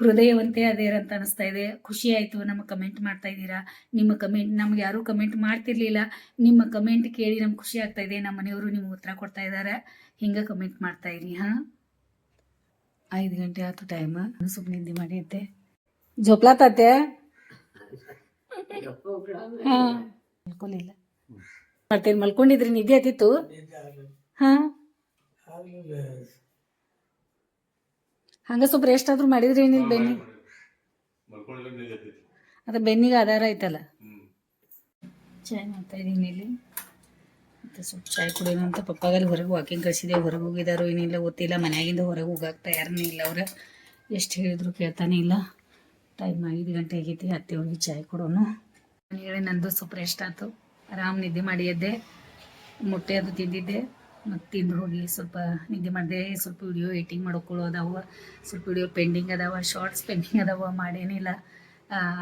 ಹೃದಯವಂತೆ ಅದೇರಂತ ಅನಿಸ್ತಾ ಇದೆ. ಖುಷಿ ಆಯಿತು. ನಮಗೆ ಕಮೆಂಟ್ ಮಾಡ್ತಾ ಇದ್ದೀರಾ. ನಿಮ್ಮ ಕಮೆಂಟ್ ನಮ್ಗೆ ಯಾರೂ ಕಮೆಂಟ್ ಮಾಡ್ತಿರ್ಲಿಲ್ಲ. ನಿಮ್ಮ ಕಮೆಂಟ್ ಕೇಳಿ ನಮ್ಗೆ ಖುಷಿ ಆಗ್ತಾ ಇದೆ. ನಮ್ಮ ಮನೆಯವರು ನಿಮ್ಗೆ ಉತ್ತರ ಕೊಡ್ತಾ ಇದ್ದಾರೆ. ಹಿಂಗೆ ಕಮೆಂಟ್ ಮಾಡ್ತಾ ಇರಿ. 5 ಗಂಟೆ ಆಯ್ತು ಟೈಮ್. ಸ್ವಲ್ಪ ನಿದ್ದೆ ಮಾಡಿದ್ದೆ. ಜೋಪ್ಲಾತತ್ತೆ ಮಲ್ಕೊಲಿಲ್ಲ ಮಾಡ್ತೇನೆ. ಮಲ್ಕೊಂಡಿದ್ರಿ ನಿದ್ದೆ ಆತಿತ್ತು. ಹಂಗ ಸ್ವಲ್ಪ ರೆಸ್ಟ್ ಆದ್ರೂ ಮಾಡಿದ್ರಿ ಏನಿಲ್ಲ ಬೆನ್ನಿ. ಅದ ಬೆನ್ನಿಗೆ ಆಧಾರ ಐತಲ್ಲ. ಚಾಯ್ ಮಾಡ್ತಾ ಇದ್ದೀನಿ ಇಲ್ಲಿ. ಮತ್ತು ಸ್ವಲ್ಪ ಚಾಯ್ ಕುಡಿಯೋಣ ಅಂತ ಪಪ್ಪಾಗಲ್ಲಿ ಹೊರಗೆ ವಾಕಿಂಗ್ ಕಳಿಸಿದೆ. ಹೊರಗೆ ಹೋಗಿದಾರೋ ಏನಿಲ್ಲ ಗೊತ್ತಿಲ್ಲ. ಮನೆಯಾಗಿಂದ ಹೊರಗೆ ಹೋಗಕ್ಕೆ ತಯಾರನೇ ಇಲ್ಲ. ಅವ್ರು ಎಷ್ಟು ಹೇಳಿದ್ರು ಕೇಳ್ತಾನೆ ಇಲ್ಲ. ಟೈಮ್ 5 ಗಂಟೆ ಆಗೈತಿ. ಅತ್ತೆಯವ್ರಿಗೆ ಚಾಯ್ ಕೊಡೋನು. ಹೇಳಿ ನಂದು ಸ್ವಲ್ಪ ರೆಸ್ಟ್ ಆಯ್ತು. ಆರಾಮ್ ನಿದ್ದೆ ಮಾಡಿ ಎದ್ದೆ. ಮೊಟ್ಟೆ ಅದು ತಿಂದಿದ್ದೆ. ಮತ್ತು ತಿಂದು ಹೋಗಿ ಸ್ವಲ್ಪ ನಿದ್ದೆ ಮಾಡಿದೆ. ಸ್ವಲ್ಪ ವಿಡಿಯೋ ಎಡಿಟಿಂಗ್ ಮಾಡ್ಕೊಳ್ಳೋ ಅದಾವ, ಸ್ವಲ್ಪ ವಿಡಿಯೋ ಪೆಂಡಿಂಗ್ ಅದಾವ, ಶಾರ್ಟ್ಸ್ ಪೆಂಡಿಂಗ್ ಅದಾವ. ಮಾಡೇನಿಲ್ಲ.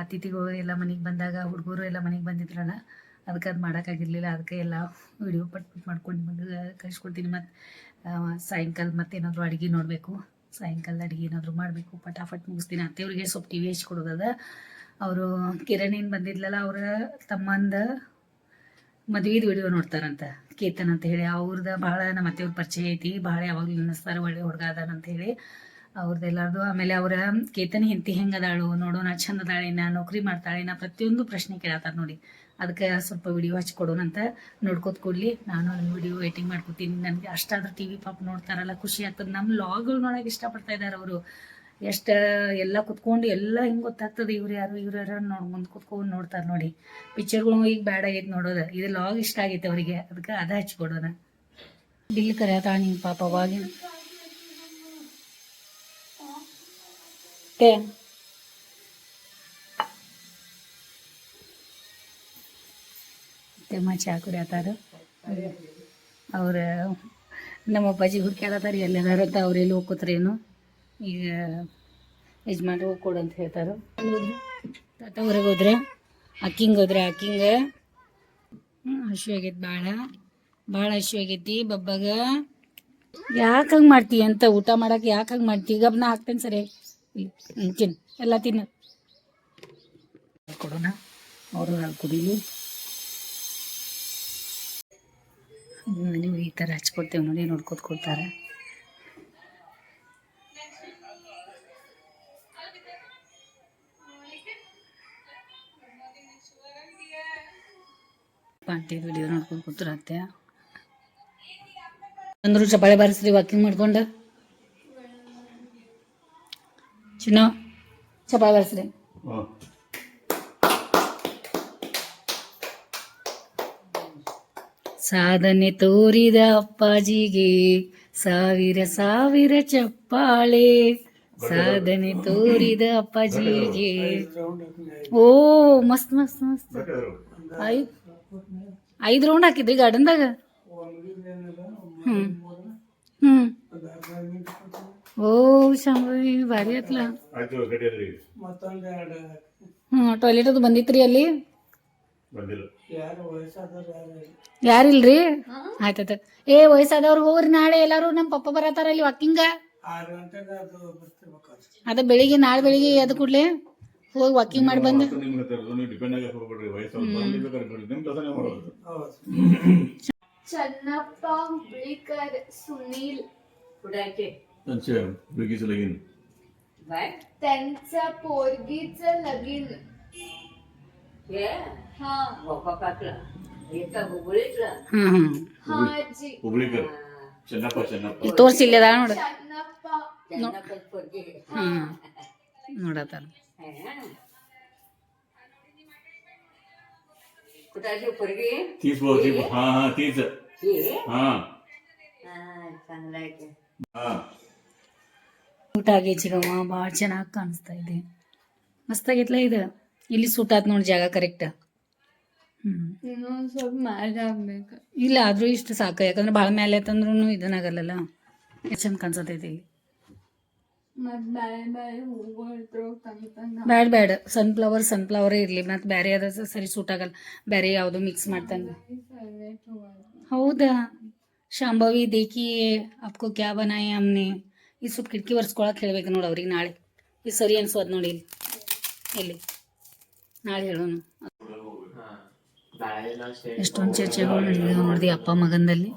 ಅತಿಥಿಗಳು ಎಲ್ಲ ಮನೆಗೆ ಬಂದಾಗ ಹುಡುಗರು ಎಲ್ಲ ಮನೆಗೆ ಬಂದಿದ್ರಲ್ಲ, ಅದಕ್ಕೆ ಅದು ಮಾಡೋಕ್ಕಾಗಿರಲಿಲ್ಲ. ಅದಕ್ಕೆ ಎಲ್ಲ ವಿಡಿಯೋ ಪಟ್ ಮಾಡ್ಕೊಂಡು ನಿಮಗೆ ಕಳಿಸ್ಕೊಡ್ತೀನಿ. ಮತ್ತು ಸಾಯಂಕಾಲ ಮತ್ತೇನಾದರೂ ಅಡುಗೆ ನೋಡಬೇಕು. ಸಾಯಂಕಾಲದ ಅಡುಗೆ ಏನಾದರೂ ಮಾಡಬೇಕು. ಫಟಾಫಟ್ ಮುಗಿಸ್ತೀನಿ. ಅತ್ತೆಯವ್ರಿಗೆ ಸ್ವಲ್ಪ ಟಿ ವಿ ಹಚ್ಕೊಡೋದದ. ಅವರು ಕಿರಣ್ ಏನು ಬಂದಿದ್ಲಲ್ಲ, ಅವರ ತಮ್ಮಂದ ಮದುವೆದು ವಿಡಿಯೋ ನೋಡ್ತಾರಂತ, ಕೇತನ್ ಅಂತ ಹೇಳಿ. ಅವ್ರದ್ದು ಭಾಳ ನಮ್ಮ ಅತ್ತೆಯವ್ರ ಪರಿಚಯ ಐತಿ. ಭಾಳ ಯಾವಾಗಲೂ ನೆನೆಸ್ತಾರೆ, ಒಳ್ಳೆ ಹುಡುಗ ಅದಾನಂತ ಹೇಳಿ ಅವ್ರದ್ದೆಲ್ಲರದು. ಆಮೇಲೆ ಅವರ ಕೇತನ್ ಹೆಂಡತಿ ಹೆಂಗೆ ಅದಾಳು ನೋಡೋಣ, ಚಂದ ಅದಾಳೇನ, ನೌಕರಿ ಮಾಡ್ತಾಳೇನ, ಪ್ರತಿಯೊಂದು ಪ್ರಶ್ನೆ ಕೇಳತ್ತಾರ ನೋಡಿ. ಅದಕ್ಕೆ ಸ್ವಲ್ಪ ವಿಡಿಯೋ ಹಚ್ಕೊಡೋಣಂತ. ನೋಡ್ಕೋತ ಕೊಡಲಿ. ನಾನು ನನ್ನ ವಿಡಿಯೋ ಎಡಿಟಿಂಗ್ ಮಾಡ್ಕೊತೀನಿ. ನನಗೆ ಅಷ್ಟಾದ್ರೂ ಟಿ ವಿ ಪಾಪ ನೋಡ್ತಾರಲ್ಲ, ಖುಷಿ ಆಗ್ತದೆ. ನಮ್ಮ ಲಾಗ್ಗಳು ನೋಡೋಕೆ ಇಷ್ಟಪಡ್ತಾ ಇದ್ದಾರೆ ಅವರು. ಎಷ್ಟು ಎಲ್ಲ ಕುತ್ಕೊಂಡು ಎಲ್ಲ ಹಿಂಗೆ ಗೊತ್ತಾಗ್ತದೆ ಇವ್ರು ಯಾರು ಮುಂದೆ ಕುತ್ಕೊಂಡು ನೋಡ್ತಾರೆ ನೋಡಿ. ಪಿಕ್ಚರ್ಗಳು ಈಗ ಬ್ಯಾಡ್ ಆಗೈತೆ ನೋಡೋದು. ಇದು ಲಾಗ್ ಇಷ್ಟ ಆಗೈತೆ ಅವರಿಗೆ. ಅದಕ್ಕೆ ಅದ ಹಚ್ಕೊಡೋಣ. ಬಿಲ್ ಕರೆಯತ್ತ ನೀವು ಪಾಪ ಅವಾಗಿನ ತೆಮ್ಮ ಚಾ ಕುಡಿಯತ್ತಾರ. ಅವ್ರ ನಮ್ಮ ಅಪ್ಪಾಜಿ ಹುಡ್ಕ್ಯಾಡತ್ತಾರ ಎಲ್ಲದಾರಂತ. ಅವ್ರೆಲ್ಲಿ ಹೋಗ್ಕೋತಾರೇನು. ಈಗ ಯಜಮಾನ್ರು ಕೊಡು ಅಂತ ಹೇಳ್ತಾರೆ. ತಾತ ಹೊರಗೆ ಹೋದ್ರೆ ಅಕ್ಕಿಂಗೆ ಹಶು ಆಗೈತಿ. ಭಾಳ ಹಶು ಆಗೈತಿ ಬಬ್ಬಗ. ಯಾಕೆ ಹಂಗೆ ಮಾಡ್ತೀವಿ ಅಂತ ಊಟ ಮಾಡಕ್ಕೆ ಯಾಕೆ ಹಂಗೆ ಮಾಡ್ತೀವಿ? ಈಗ ನಾ ಹಾಕ್ತೇನೆ ಸರಿ. ತಿನ್ನು ಎಲ್ಲ ತಿನ್ನು. ಕೊಡೋಣ. ಅವರು ಹಾಲು ಕುಡೀಲಿ. ನೀವು ಈ ಥರ ಹಚ್ಕೊಡ್ತೇವೆ ನೋಡಿ. ನೋಡ್ಕೊತ ಕೊಡ್ತಾರೆ. ಪಾರ್ಟಿ ವಿಡಿಯೋ ನೋಡ್ಕೊಂಡು ಕೂತಿರತ್ತೆ ಅಂದ್ರು ಚಪಾಳಿ ಬಾರಿಸ್ರಿ ವಾಕಿಂಗ್ ಮಾಡ್ಕೊಂಡು ಚಿನ್ನ ಚಪಾಳಿ ಬಾರಿಸ್ರಿ ಸಾಧನೆ ತೋರಿದ ಅಪ್ಪಾಜಿಗೆ ಸಾವಿರ ಸಾವಿರ ಚಪ್ಪಾಳೆ ಸಾಧನೆ ತೋರಿದ ಅಪ್ಪಾಜಿಗೆ ಓ ಮಸ್ತ್ ಮಸ್ತ್ ಮಸ್ತ್ 5 ರೌಂಡ್ ಹಾಕಿದ್ರಿ ಗಾರ್ಡನ್ದಾಗ ಹ್ಮ್ ಓ ಶಾಂಭವಿ ಭಾರಿ ಆತ್ಲ ಟಾಯ್ಲೆಟ್ ಅದು ಬಂದಿತ್ರಿ ಅಲ್ಲಿ ಯಾರಿಲ್ರಿ ಆಯ್ತಾಯ್ತ ಏ ವಯಸ್ಸಾದವ್ರು ಹೋಗ್ರಿ ನಾಳೆ ಎಲ್ಲಾರು ನಮ್ಮ ಪಪ್ಪ ಬರತಾರ ಅಲ್ಲಿ ವಾಕಿಂಗ ಅದ ಬೆಳಿಗ್ಗೆ ನಾಳೆ ಬೆಳಿಗ್ಗೆ ಎದ್ದು ಕೂಡ್ಲೆ ಹೋಗಿ ವಾಕಿಂಗ್ ಮಾಡಿ ಬಂದ चन्नप्पा हुबळीकर सुनील त्यांचं पोरगीचं लगीन हा हा आजी ತೋರ್ಸಿಲ್ಲ ನೋಡ चन्नप्पा ನೋಡತಾರ तीच ಊಟ ಆಗೇಚಿಗಮ್ಮ ಭಾಳ ಚೆನ್ನಾಗಿ ಕಾಣಿಸ್ತಾ ಇದೆ ಮಸ್ತಾಗೈತ್ಲ ಇದು ಇಲ್ಲಿ ಸೂಟ್ ಆತ್ ನೋಡಿ ಜಾಗ ಕರೆಕ್ಟ್ ಇನ್ನೊಂದ್ ಸ್ವಲ್ಪ ಮ್ಯಾಲೆ ಆಗ್ಬೇಕು ಇಲ್ಲ ಆದ್ರೂ ಇಷ್ಟು ಸಾಕು ಯಾಕಂದ್ರೆ ಭಾಳ ಮೇಲೆ ಆಯ್ತಂದ್ರೂ ಇದನ್ನಾಗಲ್ಲ ಎಷ್ಟು ಚಂದ ಕಾಣಿಸತೈತಿ ಇಲ್ಲಿ ಮತ್ ಬ್ಯಾರೆ ಬ್ಯಾರೆ ಹೂವು ಇದ್ರು ತಂದ ಬ್ಯಾಡ ಸನ್ಫ್ಲವರೇ ಇರಲಿ ಮತ್ತು ಬೇರೆ ಅದ ಸರಿ ಸೂಟ್ ಆಗಲ್ಲ ಬೇರೆ ಯಾವುದೋ ಮಿಕ್ಸ್ ಮಾಡ್ತಾನೆ ಹೌದಾ ಶಾಂಭವಿ ದೇಖಿಯೇ ಅಪ್ಕೋ ಕ್ಯಾ ಬನಾಯೆ ಹಮ್ನೆ ಈ ಸ್ವಲ್ಪ ಕಿಟಕಿ ಒರೆಸ್ಕೊಳಕ್ಕೆ ಹೇಳ್ಬೇಕು ನೋಡಿ ಅವ್ರಿಗೆ ನಾಳೆ ಇದು ಸರಿ ಅನ್ಸೋದು ನೋಡಿ ಇಲ್ಲಿ ನಾಳೆ ಹೇಳೋಣ ಎಷ್ಟೊಂದು ಚರ್ಚೆಗಳು ನಡೆದಿದೆ ನೋಡಿದೆ ಅಪ್ಪ ಮಗಂದಲ್ಲಿ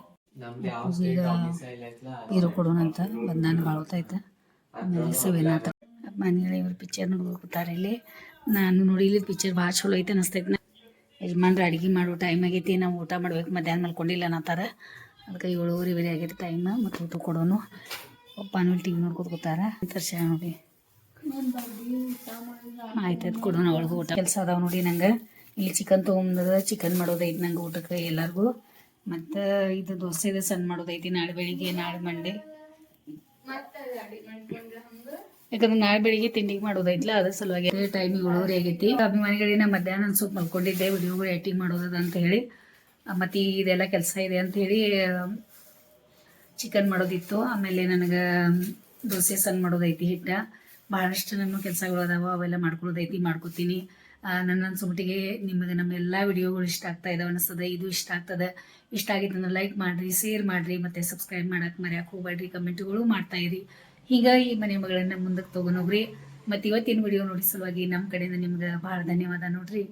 ಈಗ ಹೀರೋ ಕೊಡೋಣಂತ ಬಂದಾನ ಭಾಳ ಹೊತ್ತಾಯ್ತು ಆಮೇಲೆ ಸೆವೆನ್ ಮನೆಯಲ್ಲಿ ಇವ್ರು ಪಿಕ್ಚರ್ ನೋಡ್ಕೊತಾರೆ ಇಲ್ಲಿ ನಾನು ನೋಡಿ ಇಲ್ಲಿ ಪಿಕ್ಚರ್ ಭಾಳ ಚಲೋ ಐತೆ ಅನಿಸ್ತೈತೆ ಯಜಮಾನ್ರು ಅಡುಗೆ ಮಾಡೋ ಟೈಮ್ ಆಗೈತಿ ನಾವು ಊಟ ಮಾಡ್ಬೇಕು ಮಧ್ಯಾಹ್ನ ಮಲ್ಕೊಂಡಿಲ್ಲ ಅನ್ನತ್ತಾರ ಅದಕ್ಕೆ 7:30 ಆಗೈತಿ ಟೈಮ್ ಮತ್ತು ಊಟ ಕೊಡೋನು ಪಪ್ಪಾನು ಟಿ ವಿ ನೋಡ್ಕೊತ ಕೂತಾರ ತರ್ಸ ನೋಡಿ ಆಯ್ತಾಯ್ತು ಕೊಡೋಣ ಅವಳಿಗೂ ಊಟ ಕೆಲಸ ಅದಾವ ನೋಡಿ ನಂಗೆ ಇಲ್ಲಿ ಚಿಕನ್ ತೊಗೊಂಬಂದ ಚಿಕನ್ ಮಾಡೋದೈತಿ ನಂಗೆ ಊಟಕ್ಕೆ ಎಲ್ಲರಿಗೂ ಮತ್ತು ಇದು ದೋಸೆದು ಸಣ್ಣ ಮಾಡೋದೈತಿ ನಾಳೆ ಬೆಳಿಗ್ಗೆ ನಾಳೆ ಮಂಡೆ ಯಾಕಂದ್ರೆ ನಾಳೆ ಬೆಳಿಗ್ಗೆ ತಿಂಡಿಗೆ ಮಾಡೋದೈತ್ಲ ಅದ್ರ ಸಲುವಾಗಿ ಟೈಮ್ 7:30 ಆಗೈತಿ ಅಭಿಮಾನಿಗಳಿನ ಮಧ್ಯಾಹ್ನ ಸ್ವಲ್ಪ ಮಲ್ಕೊಂಡಿದ್ದೆ ವಿಡಿಯೋಗಳು ಎಡಿಟಿಂಗ್ ಮಾಡೋದದ ಅಂತ ಹೇಳಿ ಮತ್ತು ಇದೆಲ್ಲ ಕೆಲಸ ಇದೆ ಅಂತ ಹೇಳಿ ಚಿಕನ್ ಮಾಡೋದಿತ್ತು ಆಮೇಲೆ ನನಗೆ ದೋಸೆ ಸಣ್ಣ ಮಾಡೋದೈತಿ ಹಿಟ್ಟ ಭಾಳಷ್ಟು ನನ್ನ ಕೆಲಸಗಳು ಅದಾವ ಅವೆಲ್ಲ ಮಾಡ್ಕೊಳ್ಳೋದೈತಿ ಮಾಡ್ಕೊತೀನಿ ನನ್ನ ಅನ್ಸೋಮಟ್ಟಿಗೆ ನಿಮಗೆ ನಮ್ಮೆಲ್ಲ ವಿಡಿಯೋಗಳು ಇಷ್ಟ ಆಗ್ತಾ ಇದಾವೆ ಅನಿಸ್ತದೆ ಇದು ಇಷ್ಟ ಆಗ್ತದೆ ಇಷ್ಟ ಆಗಿದ್ದನ್ನು ಲೈಕ್ ಮಾಡಿರಿ ಶೇರ್ ಮಾಡಿರಿ ಮತ್ತು ಸಬ್ಸ್ಕ್ರೈಬ್ ಮಾಡೋಕೆ ಮರೆಯೋಕೆ ಹೋಗ್ಬೇಡ್ರಿ ಕಮೆಂಟ್ಗಳು ಮಾಡ್ತಾಯಿರಿ ಈಗ ಈ ಮನೆ ಮಗಳನ್ನ ಮುಂದಕ್ಕೆ ತೊಗೊಂಡೋಗ್ರಿ ಮತ್ತು ಇವತ್ತಿನ ವಿಡಿಯೋ ನೋಡಿ ಸಲುವಾಗಿ ನಮ್ಮ ಕಡೆಯಿಂದ ನಿಮ್ಗೆ ಭಾಳ ಧನ್ಯವಾದ ನೋಡ್ರಿ.